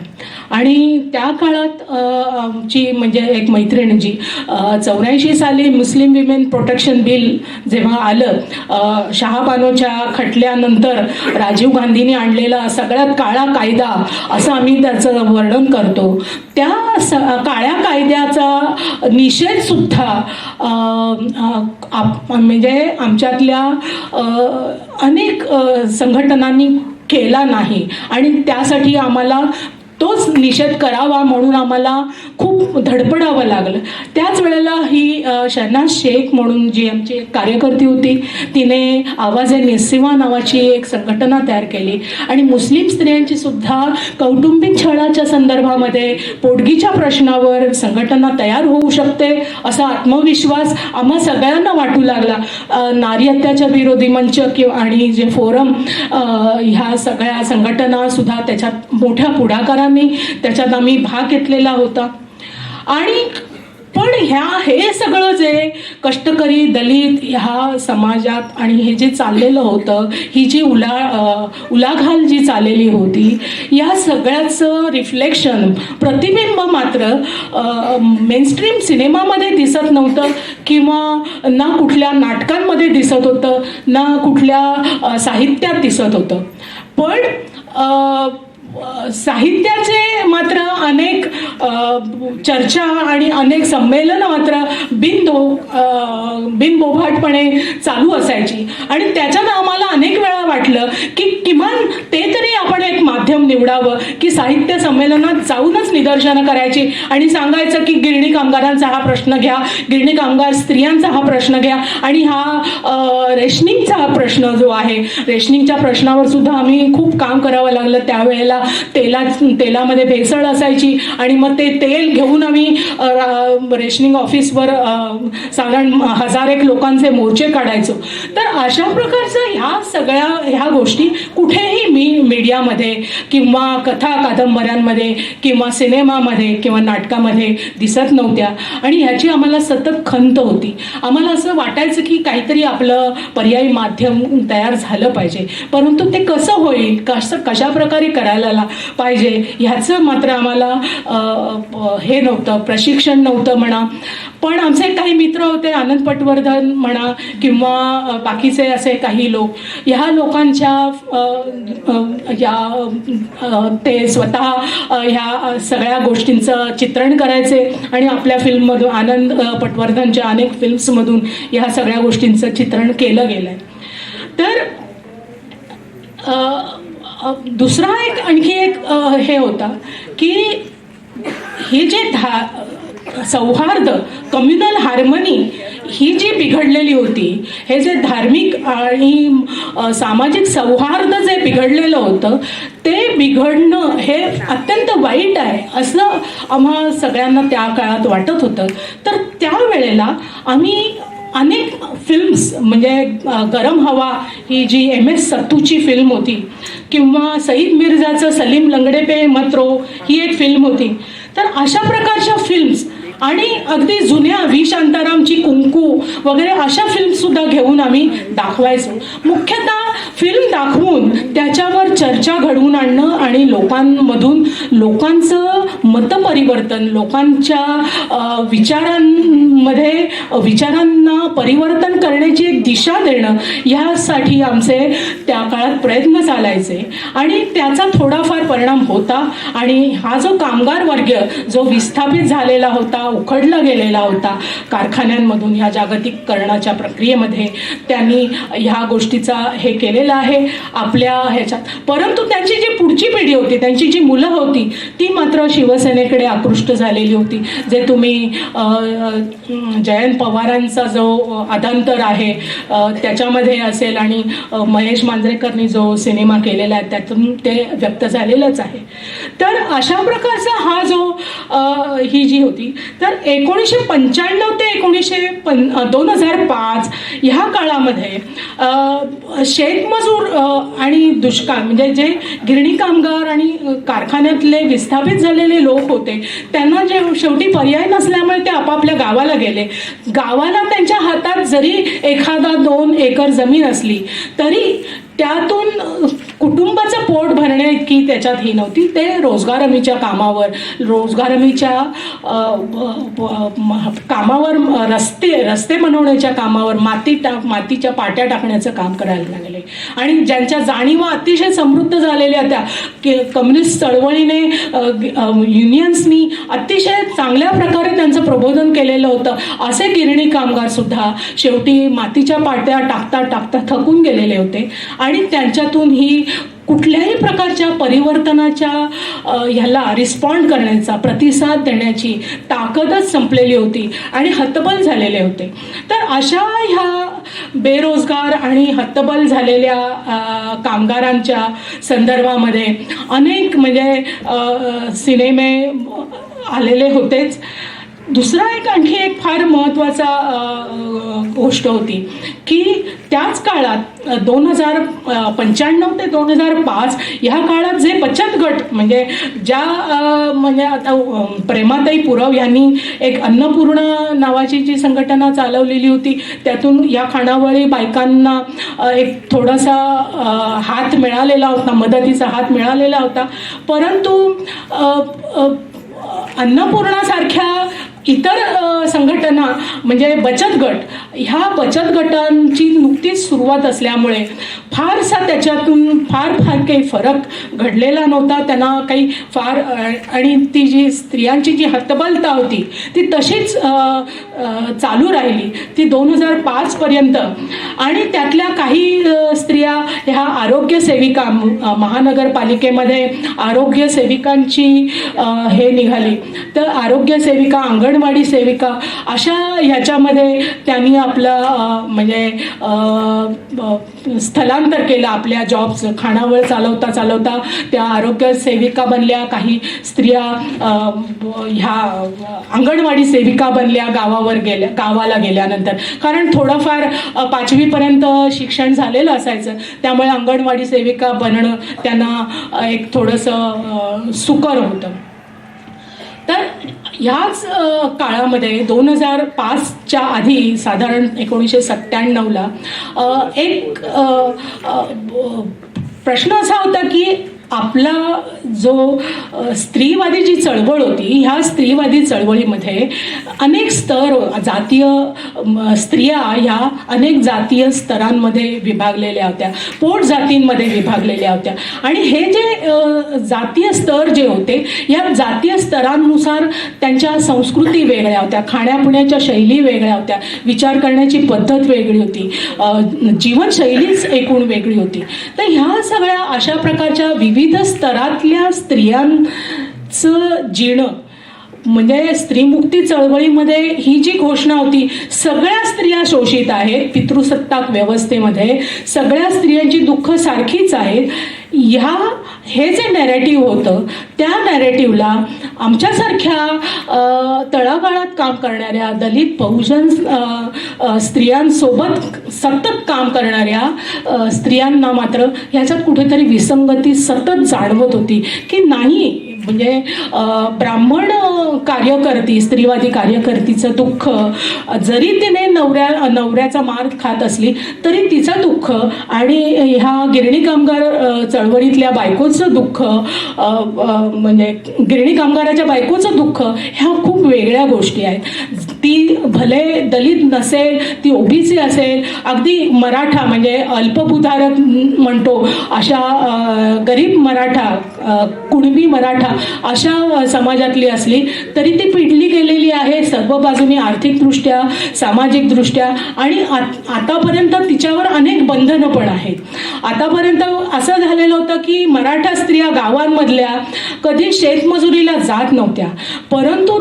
आणि त्या काळात आमची म्हणजे एक मैत्रीण जी 84 साली मुस्लिम विमेन प्रोटेक्शन बिल जेव्हा आलं, शहाबानोच्या खटल्यानंतर राजीव गांधींनी आणलेला सगळ्यात काळा कायदा असं आम्ही त्याचं वर्णन करतो, त्या काळ्या कायद्याचा निषेध सुद्धा म्हणजे आमच्यातल्या अनेक संघटनांनी केला नाही आणि त्यासाठी आम्हाला तोच निषेध करावा म्हणून आम्हाला खूप धडपडावं लागलं. त्याच वेळेला ही शहनाज शेख म्हणून जी आमची कार्यकर्ती होती, तिने आवाज-ए निस्सिमा नावाची एक संघटना तयार केली आणि मुस्लिम स्त्रियांची सुद्धा कौटुंबिक छळाच्या संदर्भामध्ये पोटगीच्या प्रश्नावर संघटना तयार होऊ शकते असा आत्मविश्वास आम्हा सगळ्यांना वाटू लागला. नारी अत्याचार विरोधी मंच किंवा आणि जे फोरम, ह्या सगळ्या संघटना सुद्धा त्याच्यात मोठ्या पुढाकाराने त्याच्यात आम्ही भाग घेतलेला होता. आणि पण हे सगळं जे कष्टकरी दलित ह्या समाजात आणि हे जे चाललेलं होतं, ही जी उलाघाल जी चाललेली होती, या सगळ्याचं रिफ्लेक्शन, प्रतिबिंब मात्र मेनस्ट्रीम सिनेमामध्ये दिसत नव्हतं किंवा ना कुठल्या नाटकांमध्ये दिसत होतं, ना कुठल्या साहित्यात दिसत होतं. पण साहित्याचे मात्र अनेक चर्चा आणि अनेक संमेलनं मात्र बिनबोभाटपणे चालू असायची आणि त्याच्यात आम्हाला अनेक वेळा वाटलं की किमान ते तरी आपण एक माध्यम निवडावं की साहित्य संमेलनात जाऊनच निदर्शनं करायची आणि सांगायचं की गिरणी कामगारांचा हा प्रश्न घ्या, गिरणी कामगार स्त्रियांचा हा प्रश्न घ्या आणि हा रेशनिंगचा हा प्रश्न जो आहे, रेशनिंगच्या प्रश्नावर सुद्धा आम्ही खूप काम करावं लागलं. त्यावेळेला तेलामध्ये भेसळ असायची आणि मग ते तेल घेऊन आम्ही रेशनिंग ऑफिसवर साधारण 1000 लोकांचे मोर्चे काढायचो. तर अशा प्रकारचं ह्या गोष्टी कुठेही मीडियामध्ये किंवा कथा कादंबऱ्यांमध्ये किंवा सिनेमामध्ये किंवा नाटकामध्ये दिसत नव्हत्या आणि ह्याची आम्हाला सतत खंत होती. आम्हाला असं वाटायचं की काहीतरी आपलं पर्यायी माध्यम तयार झालं पाहिजे, परंतु ते कसं होईल, कशा प्रकारे करायला पाहिजे ह्याचं मात्र आम्हाला हे नव्हतं, प्रशिक्षण नव्हतं म्हणा. पण आमचे काही मित्र होते, आनंद पटवर्धन म्हणा किंवा बाकीचे असे काही लोक, ह्या लोकांच्या ते स्वतः ह्या सगळ्या गोष्टींचं चित्रण करायचे आणि आपल्या फिल्ममधून, आनंद पटवर्धनच्या अनेक फिल्म्समधून ह्या सगळ्या गोष्टींचं चित्रण केलं गेलं आहे. तर दुसरा आणखी एक हे होता की हे जे सौहार्द, कम्युनल हार्मनी ही जी बिघडलेली होती, हे जे धार्मिक आणि सामाजिक सौहार्द जे बिघडलेलं होतं ते बिघडणं हे अत्यंत वाईट आहे असं आम्हा सगळ्यांना त्या काळात वाटत होतं. तर त्यावेळेला आम्ही अनेक फिल्म्स, म्हणजे गरम हवा ही जी MS सत्तूची फिल्म होती किंवा सईद मिर्झाचं सलीम लंगडे पे मत रो ही एक फिल्म होती. तर अशा प्रकारच्या फिल्म्स आणि अगदी जुन्या व्ही शांतारामची कुंकू वगैरे अशा फिल्मसुद्धा घेऊन आम्ही दाखवायचो. मुख्यतः फिल्म दाखवून त्याच्यावर चर्चा घडवून आणणं आणि लोकांमधून लोकांचं मतपरिवर्तन, लोकांच्या विचारांना परिवर्तन करण्याची एक दिशा देणं, ह्यासाठी आमचे त्या काळात प्रयत्न चालायचे आणि त्याचा थोडाफार परिणाम होता. आणि हा जो कामगार वर्ग जो विस्थापित झालेला होता, उखडला गेलेला होता कारखान्यांमधून ह्या जागतिकीकरणाच्या प्रक्रियेमध्ये, त्यांनी ह्या गोष्टीचा हे केलेलं आहे आपल्या ह्याच्यात. परंतु त्यांची जी पुढची पिढी होती, त्यांची जी मुलं होती, ती मात्र शिवसेनेकडे आकृष्ट झालेली होती. जे तुम्ही जयंत पवारांचा जो अधांतर आहे त्याच्यामध्ये असेल आणि महेश मांजरेकरनी जो सिनेमा केलेला आहे त्यातून ते व्यक्त झालेलंच आहे. तर अशा प्रकारचा हा जो ही जी होती, तर 1995 ते 2005 ह्या काळामध्ये शेतमजूर आणि दुष्काळ, म्हणजे जे गिरणी कामगार आणि कारखान्यातले विस्थापित झालेले लोक होते, त्यांना जे शेवटी पर्याय नसल्यामुळे ते आपापल्या गावाला गेले. गावाला त्यांच्या हातात जरी 1-2 एकर जमीन असली तरी त्यातून कुटुंबाचं पोट भरण्या इतकी त्याच्यात ही नव्हती. ते रोजगार हमीच्या कामावर, रस्ते बनवण्याच्या कामावर, मातीच्या पाट्या टाकण्याचं काम करायला लागले. आणि ज्यांच्या जाणीवा अतिशय समृद्ध झालेल्या त्या कम्युनिस्ट चळवळीने, युनियन्सनी अतिशय चांगल्या प्रकारे त्यांचं प्रबोधन केलेलं होतं, असे गिरणी कामगार सुद्धा शेवटी मातीच्या पाट्या टाकता थकून गेलेले होते. आणि त्यांच्यातून ही कुठल्याही प्रकारच्या परिवर्तनाच्या ह्याला रिस्पॉन्ड करण्याचा, प्रतिसाद देण्याची ताकदच संपलेली होती आणि हतबल झालेले होते. तर अशा ह्या बेरोजगार आणि हतबल झालेल्या कामगारांच्या संदर्भामध्ये अनेक म्हणजे सिनेमे आलेले होतेच. दुसरा आणखी एक फार महत्त्वाचा गोष्ट होती की त्याच काळात 2095 ते 2005 ह्या काळात जे बचत गट, म्हणजे म्हणजे आता प्रेमाताई पुरव यांनी एक अन्नपूर्णा नावाची जी संघटना चालवलेली होती, त्यातून या खानावळी बायकांना एक थोडासा हात मिळालेला होता, मदतीचा हात मिळालेला होता. परंतु अन्नपूर्णासारख्या इतर संघटना, म्हणजे बचत गट, ह्या बचत गटांची नुकतीच सुरुवात असल्यामुळे फारसा त्याच्यातून फार काही फरक घडलेला नव्हता. त्यांना काही फार, आणि ती जी स्त्रियांची जी हतबलता होती ती तशीच चालू राहिली ती 2005 पर्यंत. आणि त्यातल्या काही स्त्रिया ह्या आरोग्य सेविका, महानगरपालिकेमध्ये आरोग्य सेविकांची हे निघाली, तर आरोग्य सेविका, अंगणवाडी सेविका अशा ह्याच्यामध्ये त्यांनी आपलं म्हणजे स्थलांतर केलं आपल्या जॉबचं. खानावळ चालवता चालवता त्या आरोग्य सेविका बनल्या, काही स्त्रिया ह्या अंगणवाडी सेविका बनल्या गावाला गेल्यानंतर. कारण थोडंफार 5वी पर्यंत शिक्षण झालेलं असायचं, त्यामुळे अंगणवाडी सेविका बनणं त्यांना एक थोडंसं सुकर होतं. तर ह्याच काळामध्ये 2005च्या आधी साधारण 1997ला एक प्रश्न असा होता की आपला जो स्त्रीवादी जी चळवळ होती, ह्या स्त्रीवादी चळवळीमध्ये अनेक स्तर, जातीय स्त्रिया ह्या अनेक जातीय स्तरांमध्ये विभागलेल्या होत्या, पोट जातींमध्ये विभागलेल्या होत्या. आणि हे जे जातीय स्तर जे होते, या जातीय स्तरांनुसार त्यांच्या संस्कृती वेगळ्या होत्या, खाण्यापिण्याच्या शैली वेगळ्या होत्या, विचार करण्याची पद्धत वेगळी होती, जीवनशैलीच एकूण वेगळी होती. तर ह्या सगळ्या अशा प्रकारच्या विविध स्तरातल्या स्त्रियांचं जीणं, म्हणजे स्त्रीमुक्ती चळवळीमध्ये ही जी घोषणा होती, सगळ्या स्त्रिया शोषित आहेत पितृसत्ताक व्यवस्थेमध्ये, सगळ्या स्त्रियांची दुःख सारखीच आहेत, हे जे नॅरेटिव्ह होतं, त्या नॅरेटिव्हला आमच्यासारख्या तळागाळात काम करणाऱ्या दलित बहुजन स्त्रियांसोबत सतत काम करणाऱ्या स्त्रियांना मात्र ह्याच्यात कुठेतरी विसंगती सतत जाणवत होती की नाही. म्हणजे ब्राह्मण कार्यकर्ती, स्त्रीवादी कार्यकर्तीचं दुःख, जरी तिने नवऱ्याचा मार खात असली तरी तिचं दुःख, आणि ह्या गिरणी कामगार चळवळीतल्या बायकोचं दुःख, म्हणजे गिरणी कामगाराच्या बायकोचं दुःख, ह्या खूप वेगळ्या गोष्टी आहेत. ती भले दलित नसेल, ती ओबीसी असेल, अगदी मराठा म्हणजे अल्पभूधारक म्हणतो अशा गरीब मराठा, कुणबी मराठा अशा समाजातली असली तरी ती पिडली गेलेली आहे सर्व बाजूनी, आर्थिकदृष्ट्या, सामाजिकदृष्ट्या. आणि आतापर्यंत तिच्यावर अनेक बंधनं पण आहेत. आतापर्यंत असं झालेलं होतं की मराठा स्त्रिया गावांमधल्या कधी शेतमजुरीला जात नव्हत्या, परंतु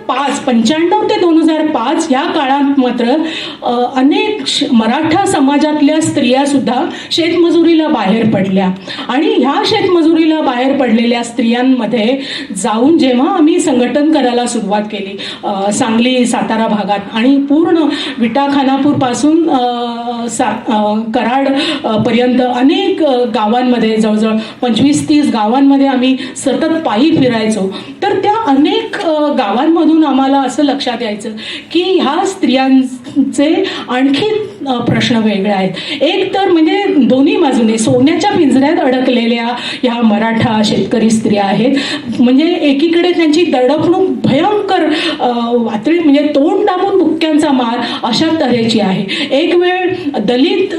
95 ते 2005 या काळात मात्र अनेक मराठा समाजातल्या स्त्रिया सुद्धा शेतमजुरीला बाहेर पडल्या. आणि ह्या शेतमजुरीला बाहेर पडलेल्या स्त्रियांमध्ये जाऊन जेव्हा आम्ही संघटन करायला सुरुवात केली सांगली, सातारा भागात, आणि पूर्ण विटा खानापूर पासून कराड पर्यंत अनेक गावांमध्ये, जवळजवळ 25-30 गावांमध्ये आम्ही सतत पायी फिरायचो. तर त्या अनेक गावांमधून आम्हाला असं लक्षात यायचं की ह्या स्त्रियांचे आणखी प्रश्न वेगळे आहेत. एक तर म्हणजे दोन्ही बाजूने सोन्याच्या पिंजऱ्यात अडकलेल्या ह्या मराठा शेतकरी स्त्रिया आहेत. म्हणजे एकीकडे त्यांची दडपणूक भयंकर वातळी, म्हणजे तोंड दाबून बुक्क्यांचा मार अशा तऱ्हेची आहे. एक वेळ दलित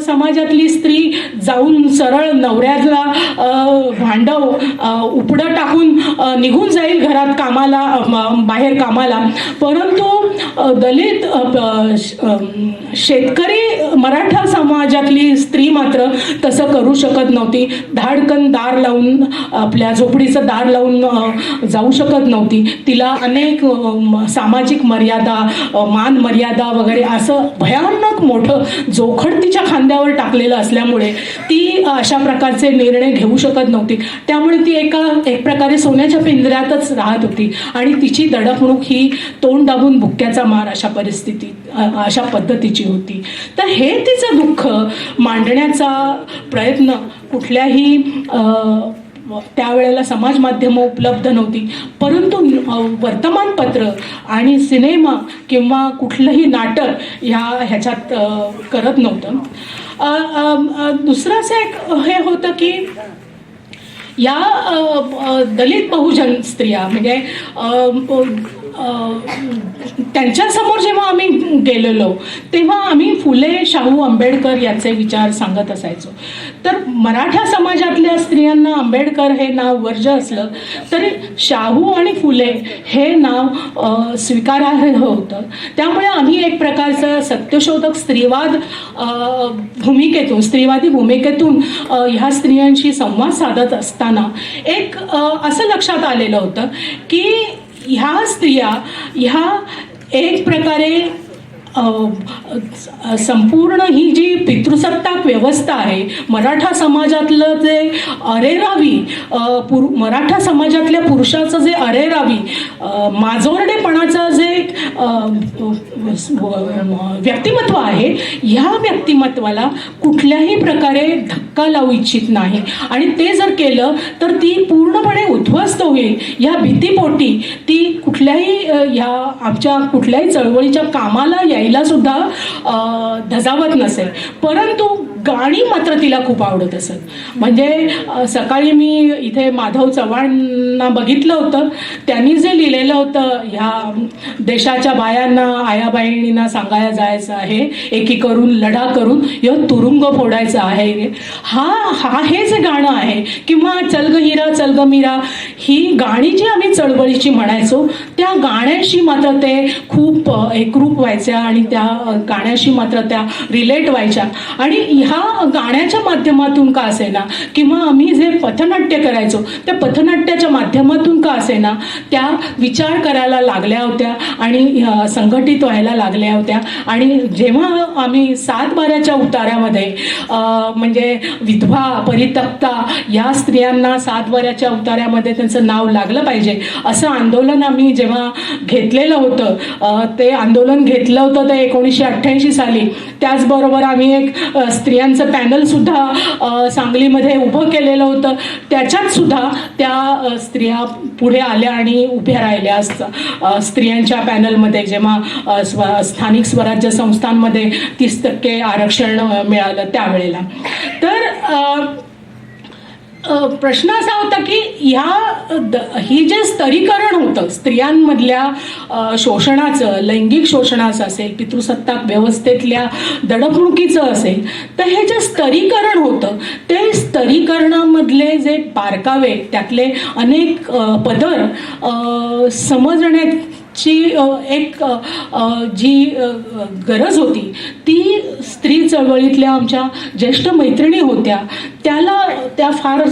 समाजातली स्त्री जाऊन सरळ नवऱ्याला भांडव उपडं टाकून निघून जाईल घरात कामाला, बाहेर कामाला, परंतु दलित शेतकरी मराठा समाजातली स्त्री मात्र तसं करू शकत नव्हती. धाडकन दार लावून, आपल्या झोपडीचं दार लावून जाऊ शकत नव्हती. तिला अनेक सामाजिक मर्यादा, मान मर्यादा वगैरे असं भयानक मोठं जोखड तिच्या खांद्यावर टाकलेलं असल्यामुळे ती अशा प्रकारचे निर्णय घेऊ शकत नव्हती. त्यामुळे ती एक प्रकारे सोन्याच्या पिंजऱ्यातच राहत होती आणि तिची दडपणूक ही तोंड दाबून बुक्क्याचा मार अशा परिस्थितीत, अशा पद्धतीची होती. तर हे तिचं दुःख मांडण्याचा प्रयत्न कुठल्याही त्यावेळेला समाज माध्यमं उपलब्ध नव्हती, परंतु वर्तमानपत्र आणि सिनेमा किंवा कुठलंही नाटक ह्याच्यात करत नव्हतं. दुसरं असं एक हे होतं की या दलित बहुजन स्त्रिया म्हणजे त्यांच्यासमोर जेव्हा आम्ही गेलेलो तेव्हा आम्ही फुले, शाहू, आंबेडकर यांचे विचार सांगत असायचो. तर मराठा समाजातल्या स्त्रियांना आंबेडकर हे नाव वर्ज्य असलं तरी शाहू आणि फुले हे नाव स्वीकारार्ह होतं. त्यामुळे आम्ही एक प्रकारचं सत्यशोधक स्त्रीवादी भूमिकेतून ह्या स्त्रियांशी संवाद साधत असताना एक असं लक्षात आलेलं होतं की ह्या स्त्रिया ह्या एक प्रकारे संपूर्ण ही जी पितृसत्ताक व्यवस्था आहे, मराठा समाजातलं जे अरेरावी मराठा समाजातल्या पुरुषाचं जे अरेरावी माजोरडेपणाचं जे व्यक्तिमत्व आहे, ह्या व्यक्तिमत्वाला कुठल्याही प्रकारे धक्का लावू इच्छित नाही आणि ते जर केलं तर ती पूर्णपणे उद्ध्वस्त होईल. या भीतीपोटी ती कुठल्याही ह्या आमच्या कुठल्याही चळवळीच्या कामाला यायला सुद्धा धजावत नसेल. परंतु गाणी मात्र तिला खूप आवडत असत. म्हणजे सकाळी मी इथे माधव चव्हाणांना बघितलं होतं, त्यांनी जे लिहिलेलं होतं, ह्या देशाच्या बायांना आयाबाईंना सांगायला जायचं आहे, एकी करून लढा करून य तुरुंग फोडायचं आहे, हे जे गाणं आहे, किंवा चल ग हिरा चल ग मीरा, ही गाणी जी आम्ही चळवळीची म्हणायचो त्या गाण्याशी मात्र ते खूप एकरूप व्हायच्या आणि त्या गाण्याशी मात्र त्या रिलेट व्हायच्या. आणि ह्या गाण्याच्या माध्यमातून का असेना किंवा आम्ही जे पथनाट्य करायचो त्या पथनाट्याच्या माध्यमातून का असेना त्या विचार करायला लागल्या होत्या आणि संघटित व्हायला लागल्या होत्या. आणि जेव्हा आम्ही 7/12च्या उतार्यामध्ये म्हणजे विधवा परित्यक्ता या स्त्रियांना 7/12च्या उतार्यामध्ये त्यांचं नाव लागलं पाहिजे असं आंदोलन आम्ही जेव्हा घेतलेलं होतं, ते आंदोलन घेतलं होतं ते 1988 साली. त्याचबरोबर आम्ही एक स्त्रियांचं पॅनल सुद्धा सांगलीमध्ये उभं केलेलं होतं. त्याच्यात सुद्धा त्या स्त्रिया पुढे आल्या आणि उभ्या राहिल्या असतं. स्त्रियांच्या पॅनलमध्ये जेव्हा स्थानिक स्वराज्य संस्थांमध्ये 30% आरक्षण मिळालं त्यावेळेला. तर प्रश्न असा होता की ही जे स्तरीकरण होतं स्त्रियांमधल्या शोषणाचं, लैंगिक शोषणाचं असेल, पितृसत्ताक व्यवस्थेतल्या दडपणुकीचं असेल, तर हे जे स्तरीकरण होतं ते स्तरीकरणामधले जे बारकावे, त्यातले अनेक पदर समजण्याची एक जी गरज होती ती स्त्री चळवळीतल्या आमच्या ज्येष्ठ मैत्रिणी होत्या त्या फार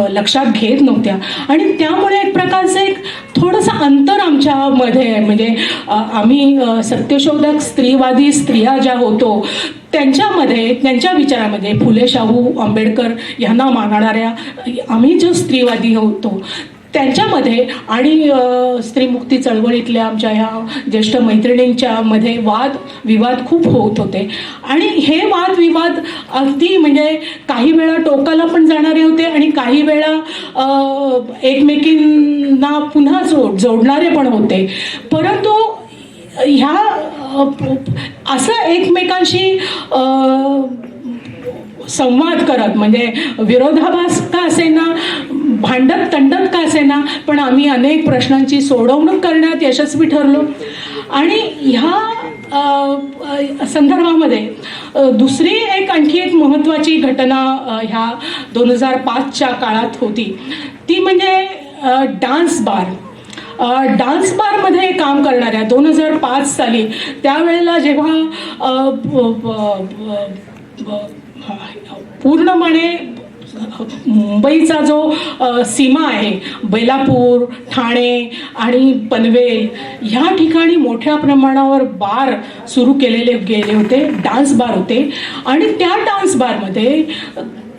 लक्षात घेत नव्हत्या. आणि त्यामुळे एक प्रकारचं एक थोडंसं अंतर आमच्यामध्ये, म्हणजे आम्ही सत्यशोधक स्त्रीवादी स्त्रिया ज्या होतो त्यांच्यामध्ये, त्यांच्या विचारामध्ये फुले शाहू आंबेडकर यांना मानणाऱ्या आम्ही जो स्त्रीवादी होतो त्यांच्यामध्ये आणि स्त्रीमुक्ती चळवळीतल्या आमच्या ह्या ज्येष्ठ मैत्रिणींच्या मध्ये वादविवाद खूप होत होते. आणि हे वादविवाद अगदी म्हणजे काही वेळा टोकाला पण जाणारे होते आणि काही वेळा एकमेकींना पुन्हा जोडणारे पण होते. परंतु ह्या असं एकमेकांशी संवाद करत, म्हणजे विरोधाभास का असेना, भांडत तंडत का असेना, पण आम्ही अनेक प्रश्नांची सोडवणूक करण्यात यशस्वी ठरलो. आणि ह्या संदर्भामध्ये दुसरी आणखी एक महत्त्वाची घटना ह्या 2005च्या काळात होती, ती म्हणजे डान्स बारमध्ये काम करणाऱ्या 2005 साली त्यावेळेला जेव्हा पूर्णपणे मुंबईचा जो सीमा आहे, बेलापूर, ठाणे आणि पनवेल ह्या ठिकाणी मोठ्या प्रमाणावर बार सुरू केलेले गेले होते, डान्स बार होते. आणि त्या डान्स बारमध्ये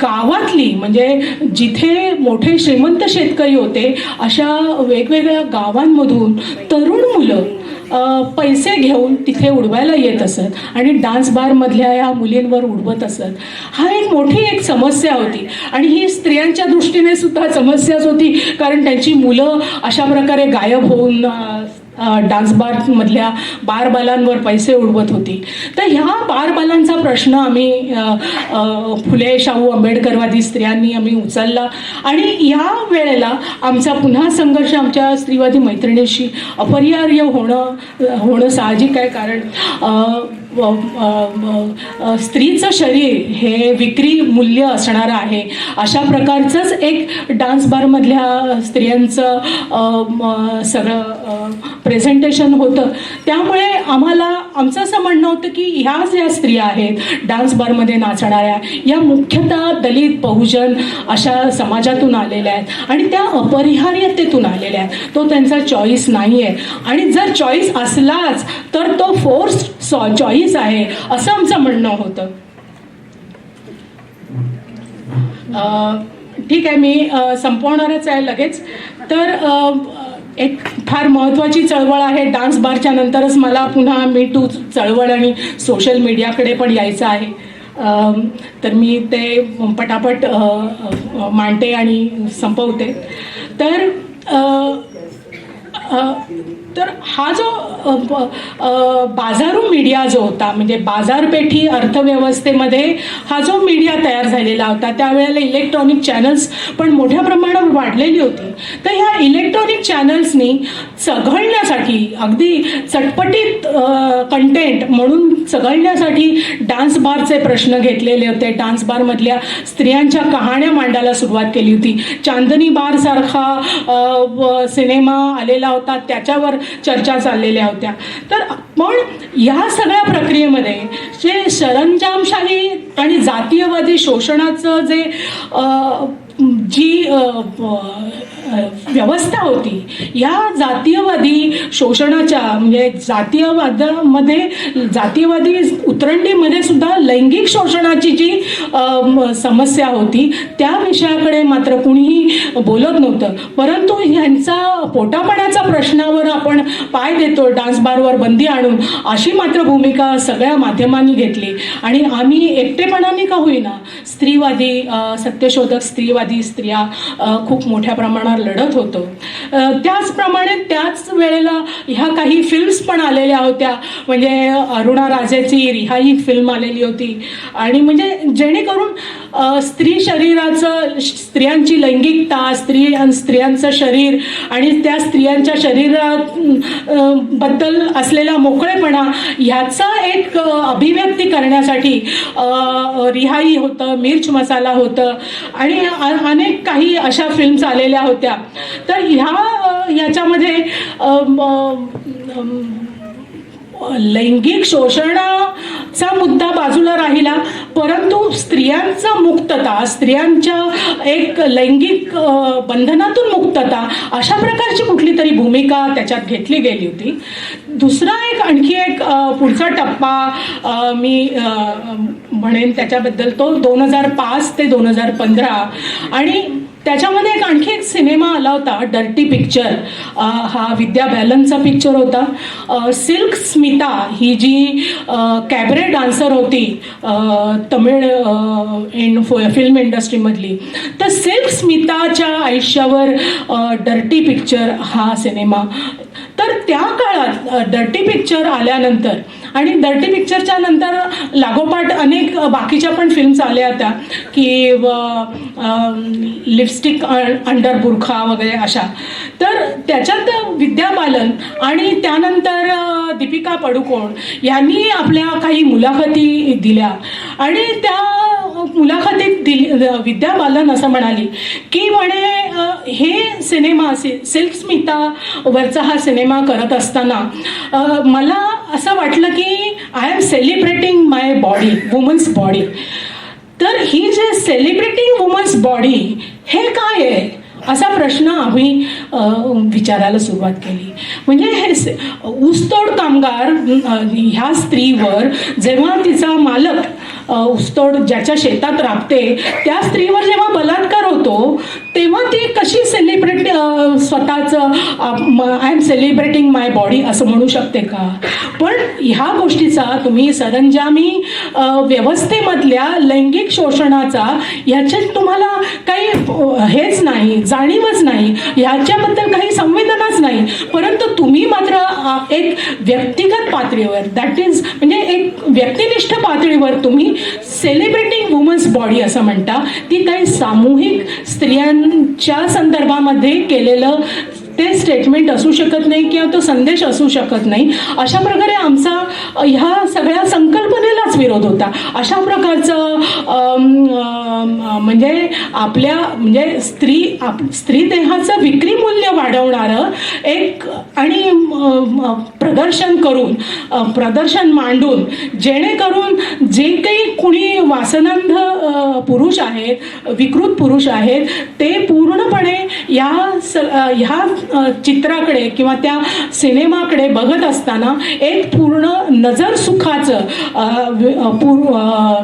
गावातली, म्हणजे जिथे मोठे श्रीमंत शेतकरी होते अशा वेगवेगळ्या गावांमधून तरुण मुलं पैसे घेऊन तिथे उडवायला येत असत आणि डान्स बारमधल्या या मुलींवर उडवत असत. हा एक मोठी समस्या होती आणि ही स्त्रियांच्या दृष्टीने सुद्धा समस्याच होती, कारण त्यांची मुलं अशा प्रकारे गायब होऊन डान्स बारमधल्या बारबालांवर पैसे उडवत होती. तर ह्या बारबालांचा प्रश्न आम्ही फुले शाहू आंबेडकरवादी स्त्रियांनी आम्ही उचलला. आणि या वेळेला आमचा पुन्हा संघर्ष आमच्या स्त्रीवादी मैत्रिणीशी अपरिहार्य होणं साहजिक आहे, कारण स्त्रीचं शरीर हे विक्री मूल्य असणारं आहे अशा प्रकारचंच एक डान्स बारमधल्या स्त्रियांचं सगळं प्रेझेंटेशन होतं. त्यामुळे आमचं असं म्हणणं होतं की ह्या ज्या स्त्रिया आहेत डान्स बारमध्ये नाचणाऱ्या या मुख्यतः दलित बहुजन अशा समाजातून आलेल्या आहेत आणि त्या अपरिहार्यतेतून आलेल्या आहेत. तो त्यांचा चॉईस नाही आहे आणि जर चॉईस असलाच तर तो फोर्स चॉईस आहे असं आमचं म्हणणं होतं. ठीक आहे, मी संपवणारच आहे लगेच. तर एक फार महत्त्वाची चळवळ आहे. डान्स बारच्या नंतरच मला पुन्हा मी टू चळवळ आणि सोशल मीडियाकडे पण यायचं आहे. तर मी ते पटापट मांडते आणि संपवते. तर हा जो बाजारू मीडिया जो होता म्हणजे बाजारपेठी अर्थव्यवस्थेमध्ये हा जो मीडिया तयार झालेला होता त्यावेळेला इलेक्ट्रॉनिक चॅनल्स पण मोठ्या प्रमाणावर वाढलेली होती. तर ह्या इलेक्ट्रॉनिक चॅनल्सनी चघळण्यासाठी अगदी चटपटीत कंटेंट म्हणून चघळण्यासाठी डान्स बारचे प्रश्न घेतलेले होते. डान्स बारमधल्या स्त्रियांच्या कहाण्या मांडायला सुरुवात केली होती. चांदनी बार सारखा सिनेमा आलेला होता त्याच्यावर चर्चा चाललेल्या होत्या. तर पण या सगळ्या प्रक्रियेमध्ये जे सरंजामशाही आणि जातीयवादी शोषणाचं जी व्यवस्था होती या जातीयवादी शोषणाच्या म्हणजे जातीयवादी उतरंडीमध्ये सुद्धा लैंगिक शोषणाची जी समस्या होती त्या विषयाकडे मात्र कुणीही बोलत नव्हतं. परंतु ह्यांचा पोटापाण्याचा प्रश्नावर आपण पाय देतो डान्स बारवर बंदी आणून अशी मात्र भूमिका सगळ्या माध्यमांनी घेतली आणि आम्ही एकटेपणाने का होईना स्त्रीवादी सत्यशोधक स्त्रीवादी स्त्रिया खूप मोठ्या प्रमाणावर लढत होतो. त्याचप्रमाणे त्याच वेळेला ह्या काही फिल्म्स पण आलेल्या होत्या. म्हणजे अरुणा राजेची रिहा ही फिल्म आलेली होती आणि म्हणजे जेणेकरून स्त्री शरीराचं स्त्रियांची लैंगिकता स्त्रियांचं शरीर आणि त्या स्त्रियांच्या शरीराबद्दल असलेला मोकळेपणा ह्याचा एक अभिव्यक्ती करण्यासाठी रिहाई होतं, मिर्च मसाला होतं आणि अनेक काही अशा फिल्म्स आलेल्या होत्या. तर ह्याच्यामध्ये लैंगिक शोषणाचा मुद्दा बाजूला राहिला परंतु स्त्रियांचा मुक्तता स्त्रियांच्या एक लैंगिक बंधनातून मुक्तता अशा प्रकारची कुठली तरी भूमिका त्याच्यात घेतली गेली होती. दुसरा आणखी एक पुढचा टप्पा मी म्हणेन त्याच्याबद्दल तो 2005 ते 2015 आणि त्याच्यामध्ये आणखी एक सिनेमा आला होता डर्टी पिक्चर. हा विद्या बॅलनचा पिक्चर होता. सिल्क स्मिता ही जी कॅबरे डान्सर होती तमिळ फिल्म इंडस्ट्रीमधली तर सिल्क स्मिताच्या आयुष्यावर डर्टी पिक्चर हा सिनेमा. तर त्या काळात डर्टी पिक्चर आल्यानंतर आणि डर्टी पिक्चरच्या नंतर लागोपाठ अनेक बाकीच्या पण फिल्म्स आल्या होत्या की लिपस्टिक अंडर बुरखा वगैरे अशा. तर त्याच्यात विद्या बालन आणि त्यानंतर दीपिका पडुकोण यांनी आपल्या काही मुलाखती दिल्या आणि त्या मुलाखतीत विद्या बालन असं म्हणाली की म्हणे हे सिनेमा सिल्क स्मिता वरचा हा सिनेमा करत असताना मला असं वाटलं की I am celebrating my body women's body. तर ही जे सेलिब्रेटिंग वुमन्स बॉडी हे काय आहे असा प्रश्न आम्ही विचारायला सुरुवात केली. म्हणजे हे ऊसतोड कामगार ह्या स्त्रीवर जेव्हा तिचा मालक ऊसतोड ज्याच्या शेतात राबते त्या स्त्रीवर जेव्हा बलात्कार होतो तेव्हा ती कशी सेलिब्रेट स्वतःचं I am celebrating my body असं म्हणू शकते का. पण ह्या गोष्टीचा तुम्ही सरंजामी व्यवस्थेमधल्या लैंगिक शोषणाचा ह्याच्यात तुम्हाला काही हेच नाही जाणीवच नाही ह्याच्याबद्दल काही संवेदनाच नाही. परंतु तुम्ही मात्र एक व्यक्तिगत पातळीवर दॅट इज म्हणजे एक व्यक्तिनिष्ठ पातळीवर तुम्ही सेलिब्रेटिंग वुमन्स बॉडी असं म्हणता. ती काही सामूहिक स्त्रियांच्या संदर्भामध्ये केलेलं ते स्टेटमेंट असू शकत नाही किंवा तो संदेश असू शकत नाही. अशा प्रकारे आमचा ह्या सगळ्या संकल्पनेलाच विरोध होता. अशा प्रकारचं म्हणजे आपल्या म्हणजे स्त्री देहाचं विक्री मूल्य वाढवणारं एक आणि प्रदर्शन मांडून जेणेकरून जे काही कुणी वासनांध पुरुष आहेत, विकृत पुरुष आहेत, ते पूर्णपणे ह्या चित्राकडे किंवा त्या सिनेमाकडे बघत असताना एक पूर्ण नजर सुखाचं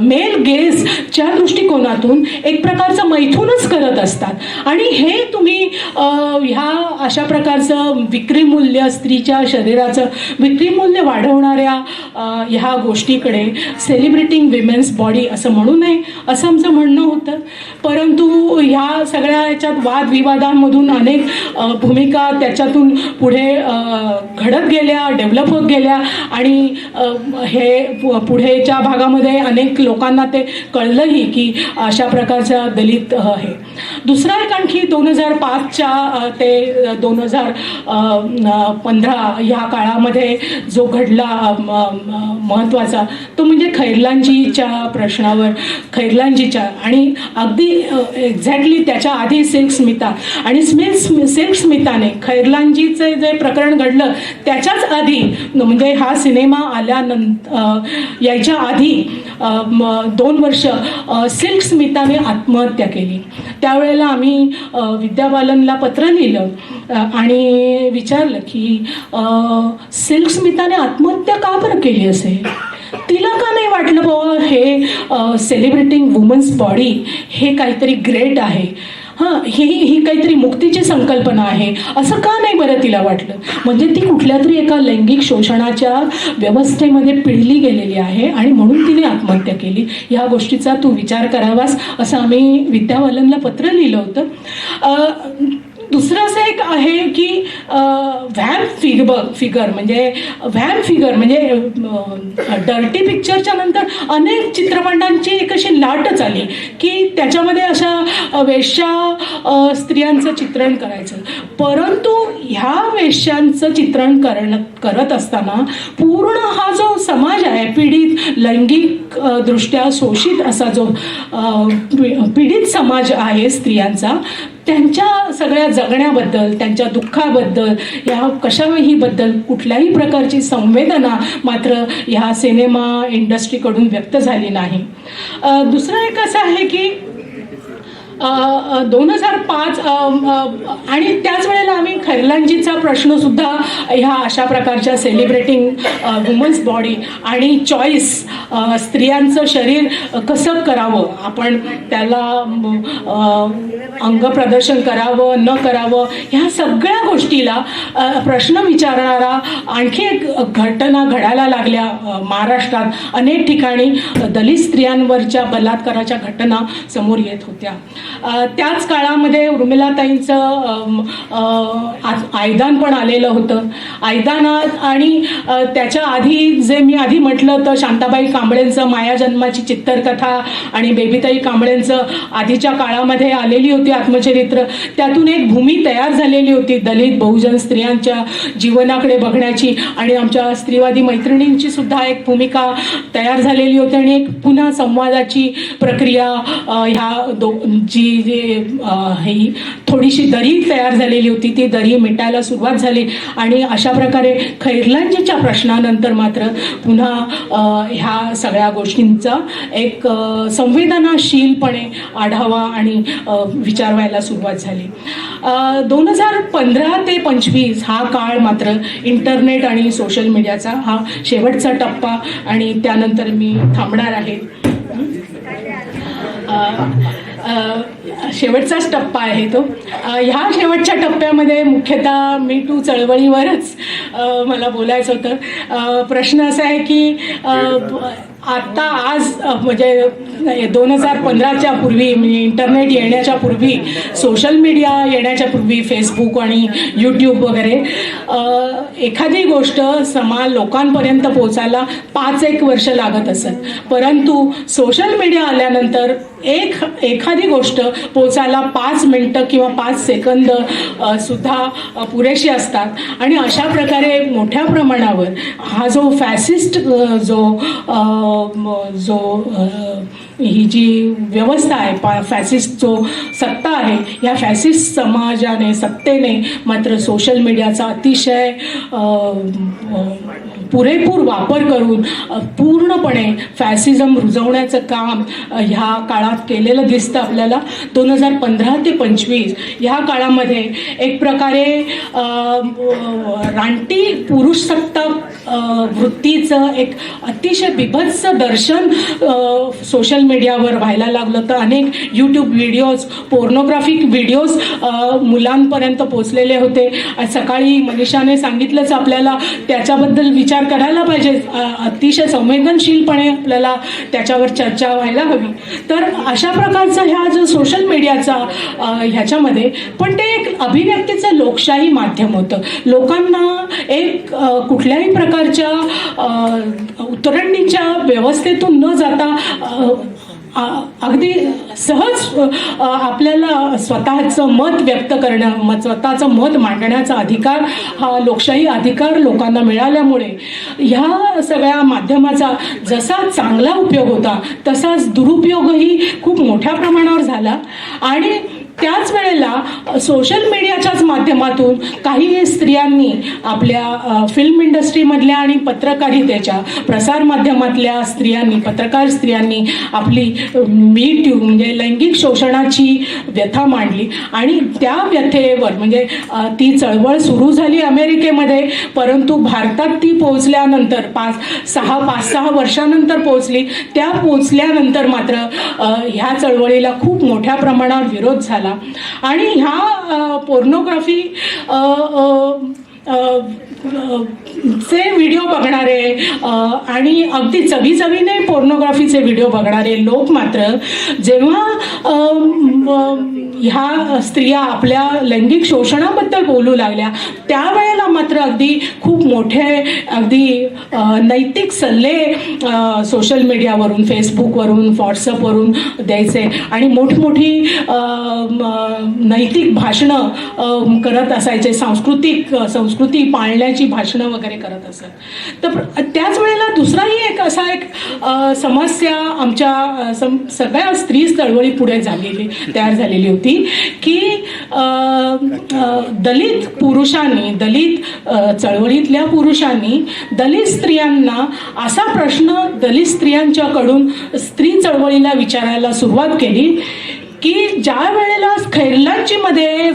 मेल गेजच्या दृष्टिकोनातून एक प्रकारचं मैथूनच करत असतात. आणि हे तुम्ही ह्या अशा प्रकारचं विक्री मूल्य, स्त्रीच्या शरीराचं विक्री मूल्य वाढवणाऱ्या ह्या गोष्टीकडे सेलिब्रेटिंग विमेन्स बॉडी असं म्हणू नये असं आमचं म्हणणं होतं. परंतु ह्या सगळ्या याच्यात वादविवादांमधून अनेक भूमिका त्याच्यातून पुढे घडत गेल्या, डेव्हलप होत गेल्या आणि हे पुढेच्या भागामध्ये अनेक लोकांना ते कळलंही की अशा प्रकारचा दलित आहे. दुसरा एक आणखी 2005 ते 2015 ह्या काळामध्ये जो घडला महत्त्वाचा तो म्हणजे खैरलांजीच्या प्रश्नावर, खैरलांजीच्या आणि अगदी एक्झॅक्टली त्याच्या आधी सिल्क स्मिता आणि सिल्क स्मिताने खैरलांजीचे जे प्रकरण घडलं त्याच्याच आधी म्हणजे हा सिनेमा यायच्या आधी 2 वर्ष सिल्क स्मिताने आत्महत्या केली. त्यावेळेला आम्ही विद्या बालनला पत्र लिहिलं आणि विचारलं की सिल्क स्मिताने आत्महत्या का बरं केली असेल, तिला का नाही वाटलं बाबा हे सेलिब्रेटिंग वुमन्स बॉडी हे काहीतरी ग्रेट आहे, ही काहीतरी मुक्तीची संकल्पना आहे, असं का नाही बरं तिला वाटलं. म्हणजे ती कुठल्या तरी एका लैंगिक शोषणाच्या व्यवस्थेमध्ये पिळली गेलेली आहे आणि म्हणून तिने आत्महत्या केली. ह्या गोष्टीचा तू विचार करावास असं आम्ही विद्या बालनला पत्र लिहिलं होतं. दुसरं असं एक आहे की व्हॅम्प फिगर म्हणजे डर्टी पिक्चरच्या नंतर अनेक चित्रपटांची एक अशी लाटच आली की त्याच्यामध्ये अशा वेश्या स्त्रियांचं चित्रण करायचं. परंतु ह्या वेश्यांचं चित्रण करत असताना पूर्ण हा जो समाज आहे पीडित, लैंगिक दृष्ट्या शोषित असा जो पीडित समाज आहे स्त्रियांचा, त्यांच्या सगळ्या जगण्याबद्दल, त्यांच्या दुःखाबद्दल, या कशाहीबद्दल कुठल्याही प्रकारची संवेदना मात्र ह्या सिनेमा इंडस्ट्रीकडून व्यक्त झाली नाही. दुसरं एक असं आहे की 2005 आणि त्याच वेळेला आम्ही खैरलांजीचा प्रश्न सुद्धा ह्या अशा प्रकारच्या सेलिब्रेटिंग वुमन्स बॉडी आणि चॉईस, स्त्रियांचं शरीर कसं करावं, आपण त्याला अंगप्रदर्शन करावं न करावं, ह्या सगळ्या गोष्टीला प्रश्न विचारणारा आणखी एक घटना घडायला लागल्या महाराष्ट्रात. अनेक ठिकाणी दलित स्त्रियांवरच्या बलात्काराच्या घटना समोर येत होत्या. त्याच काळामध्ये उर्मिलाताईंचं आयदान पण आलेलं होतं. आयदानात आणि त्याच्या आधी जे मी आधी म्हटलं तर शांताबाई कांबळेंचं माया जन्माची चित्तरकथा आणि बेबीताई कांबळेंचं आधीच्या काळामध्ये आलेली होती आत्मचरित्र. त्यातून एक भूमी तयार झालेली होती दलित बहुजन स्त्रियांच्या जीवनाकडे बघण्याची आणि आमच्या स्त्रीवादी मैत्रिणींची सुद्धा एक भूमिका तयार झालेली होती आणि एक पुन्हा संवादाची प्रक्रिया ह्या ही थोडीशी दरी तयार झालेली होती. ती दरी मिटायला सुरुवात झाली आणि अशा प्रकारे खैरलांजीच्या प्रश्नानंतर मात्र पुन्हा ह्या सगळ्या गोष्टींचा एक संवेदनाशीलपणे आढावा आणि विचार व्हायला सुरुवात झाली. 2015 ते 25 हा काळ मात्र इंटरनेट आणि सोशल मीडियाचा हा शेवटचा टप्पा आणि त्यानंतर मी थांबणार आहे. शेवटचाच टप्पा आहे तो. ह्या शेवटच्या टप्प्यामध्ये मुख्यतः मी टू चळवळीवरच मला बोलायचं होतं. प्रश्न असा आहे की आता आज म्हणजे 2015च्या पूर्वी म्हणजे इंटरनेट येण्याच्या पूर्वी, सोशल मीडिया येण्याच्या पूर्वी, फेसबुक आणि यूट्यूब वगैरे, एखादी गोष्ट लोकांपर्यंत पोहोचायला 5-1 वर्ष लागत असत. परंतु सोशल मीडिया आल्यानंतर एखादी गोष्ट पोचायला 5 मिनिटं किंवा 5 सेकंद सुद्धा पुरेशी असतात आणि अशा प्रकारे मोठ्या प्रमाणावर हा जो फॅसिस्ट ही जी व्यवस्था आहे, फॅसिस्ट जो सत्ता आहे, या फॅसिस्ट समाजाने, सत्तेने मात्र सोशल मीडियाचा अतिशय पुरेपूर वापर करून पूर्णपणे फॅसिझम रुजवण्याचं काम ह्या काळात केलेलं दिसतं आपल्याला. 2015 ते 25 ह्या काळामध्ये एक प्रकारे रानटी पुरुषसत्ताक वृत्तीचं एक अतिशय बिभत्स दर्शन सोशल मीडियावर व्हायला लागलं. तर अनेक यूट्यूब व्हिडिओज, पोर्नोग्राफिक व्हिडिओज मुलांपर्यंत पोचलेले होते. सकाळी मनीषाने सांगितलंच आपल्याला, त्याच्याबद्दल विचार करायला पाहिजे, अतिशय संवेदनशीलपणे आपल्याला त्याच्यावर चर्चा व्हायला हवी. तर अशा प्रकारचा ह्या जो सोशल मीडियाचा ह्याच्यामध्ये, पण ते एक अभिव्यक्तीचं लोकशाही माध्यम होतं. लोकांना एक कुठल्याही प्रकारच्या उतरंडीच्या व्यवस्थेतून न जाता अगदी सहज आपल्याला स्वतःचं मत व्यक्त करणं, स्वतःचं मत मांडण्याचा अधिकार, हा लोकशाही अधिकार लोकांना मिळाल्यामुळे ह्या सगळ्या माध्यमाचा जसा चांगला उपयोग होता तसाच दुरुपयोगही खूप मोठ्या प्रमाणावर झाला. आणि त्याच वेळेला सोशल मीडियाच्याच माध्यमातून काही स्त्रियांनी आपल्या फिल्म इंडस्ट्रीमधल्या आणि पत्रकारितेच्या प्रसारमाध्यमातल्या स्त्रियांनी, पत्रकार स्त्रियांनी आपली मी टू म्हणजे लैंगिक शोषणाची व्यथा मांडली. आणि त्या व्यथेवर म्हणजे ती चळवळ सुरू झाली अमेरिकेमध्ये, परंतु भारतात ती पोहोचल्यानंतर 5-6 वर्षानंतर पोहोचली. त्या पोहोचल्यानंतर मात्र ह्या चळवळीला खूप मोठ्या प्रमाणावर विरोध झाला. आणि ह्या पोर्नोग्राफी चे व्हिडिओ बघणारे आणि अगदी चवीचवीने पोर्नोग्राफीचे व्हिडिओ बघणारे लोक मात्र जेव्हा ह्या स्त्रिया आपल्या लैंगिक शोषणाबद्दल बोलू लागल्या, त्यावेळेला मात्र अगदी खूप मोठे अगदी नैतिक सल्ले सोशल मीडियावरून, फेसबुकवरून, व्हॉट्सअपवरून द्यायचे आणि मोठमोठी नैतिक भाषणं करत असायचे, संस्कृती पाळण्याची भाषणं वगैरे करत असत. तर त्याच वेळेला दुसराही एक असा एक समस्या आमच्या सगळ्या स्त्री चळवळी पुढे तयार झालेली होती की दलित पुरुषांनी, दलित चळवळीतल्या पुरुषांनी दलित स्त्रियांना असा प्रश्न दलित स्त्रियांच्याकडून स्त्री चळवळीला विचारायला सुरुवात केली की ज्या वेळेला खैरलांची मध्ये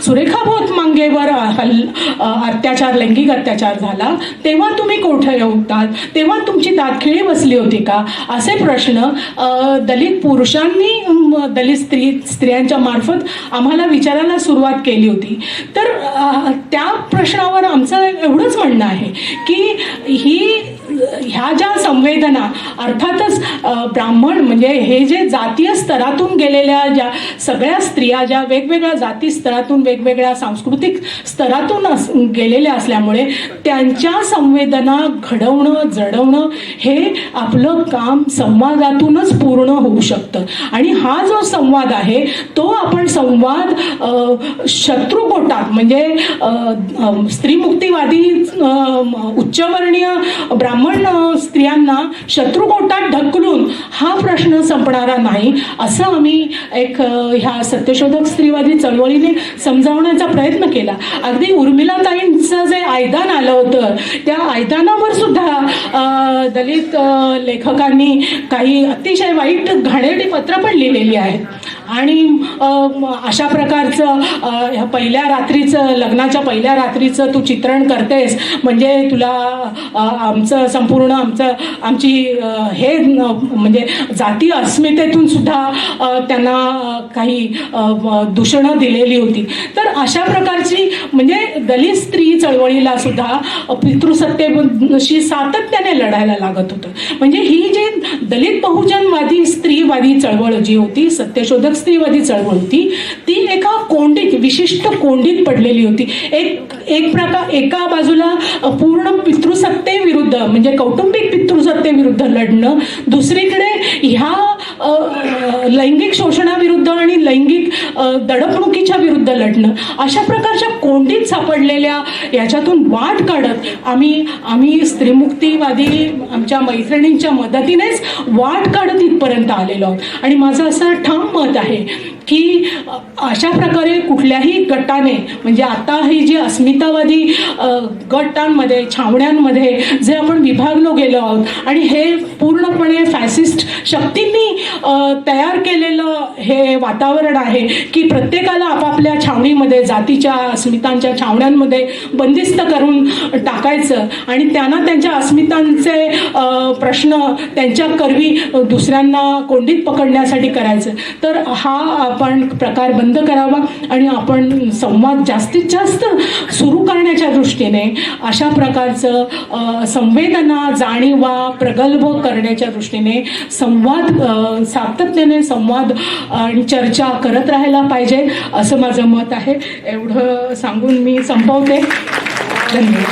सुरेखा भोतमांगेवर अत्याचार, लैंगिक अत्याचार झाला, तेव्हा तुम्ही कोठे होतात, तेव्हा तुमची दातखिळी बसली होती का, असे प्रश्न दलित पुरुषांनी दलित स्त्रियांच्या मार्फत आम्हाला विचारायला सुरुवात केली होती. तर त्या प्रश्नावर आमचं एवढंच म्हणणं आहे की ह्या ज्या संवेदना, अर्थातच ब्राह्मण म्हणजे हे जे जातीय स्तरातून गेलेल्या ज्या सगळ्या स्त्रिया, ज्या वेगवेगळ्या जाती स्तरातून, वेगवेगळ्या सांस्कृतिक स्तरातून गेलेल्या असल्यामुळे त्यांच्या संवेदना घडवणं, जडवणं हे आपलं काम संवादातूनच पूर्ण होऊ शकतं. आणि हा जो संवाद आहे तो आपण संवाद शत्रुकोटात म्हणजे स्त्रीमुक्तीवादी उच्चवर्णीय ब्राह्मण स्त्रियांना शत्रुकोटात ढकलून हा प्रश्न संपणारा नाही, असं आम्ही एक ह्या सत्यशोधक स्त्रीवादी चळवळीने समजावण्याचा प्रयत्न केला. अगदी उर्मिलाताईंचं जे आयदान आलं होतं, त्या आयदानावर सुद्धा दलित लेखकांनी काही अतिशय वाईट घाणेरडी पत्र पण लिहिलेली आहेत. आणि अशा प्रकारचं पहिल्या रात्रीचं, लग्नाच्या पहिल्या रात्रीचं तू चित्रण करतेस म्हणजे तुला आमची हे म्हणजे जातीय अस्मितेतून सुद्धा त्यांना काही दूषणं दिलेली होती. तर अशा प्रकारची म्हणजे दलित स्त्री चळवळीला सुद्धा पितृसत्तेशी सातत्याने लढायला लागत होतं. म्हणजे ही जी दलित बहुजनवादी स्त्रीवादी चळवळ जी होती, सत्यशोधक स्त्रीवादी चळवळ होती ती एका कोंडीत, विशिष्ट कोंडीत पडलेली होती. एक प्रकार एका बाजूला पूर्ण पितृसत्तेविरुद्ध म्हणजे कौटुंबिक पितृसत्तेविरुद्ध लढणं, दुसरीकडे ह्या लैंगिक शोषणाविरुद्ध आणि लैंगिक दडपणुकीच्या विरुद्ध लढणं, अशा प्रकारच्या कोंडीत सापडलेल्या याच्यातून वाट काढत आम्ही स्त्रीमुक्तीवादी आमच्या मैत्रिणींच्या मदतीनेच वाट काढत इथपर्यंत आलेलो आहोत. आणि माझं असं ठाम मत आहे की अशा प्रकारे कुठल्याही गटाने म्हणजे आता ही जी अस्मितावादी गटांमध्ये छावण्यांमध्ये जे आपण विभागलो गेलो आहोत आणि हे पूर्णपणे फॅसिस्ट शक्तींनी तयार केलेलं हे वातावरण आहे की प्रत्येकाला आपापल्या छावणीमध्ये जातीच्या अस्मितांच्या छावण्यांमध्ये बंदिस्त करून टाकायचं आणि त्यांना त्यांच्या अस्मितांचे प्रश्न त्यांच्या करवी दुसऱ्यांना कोंडीत पकडण्यासाठी करायचं. तर हा आपण प्रकार बंद करावा आणि आपण संवाद जास्तीत जास्त सुरू करण्याच्या दृष्टीने अशा प्रकारचं संवेदना जाणीवा प्रगल्भ करण्याच्या दृष्टीने संवाद सातत्याने संवाद आणि चर्चा करत राहायला पाहिजे असं माझं मत आहे. एवढं सांगून मी संपवते. धन्यवाद.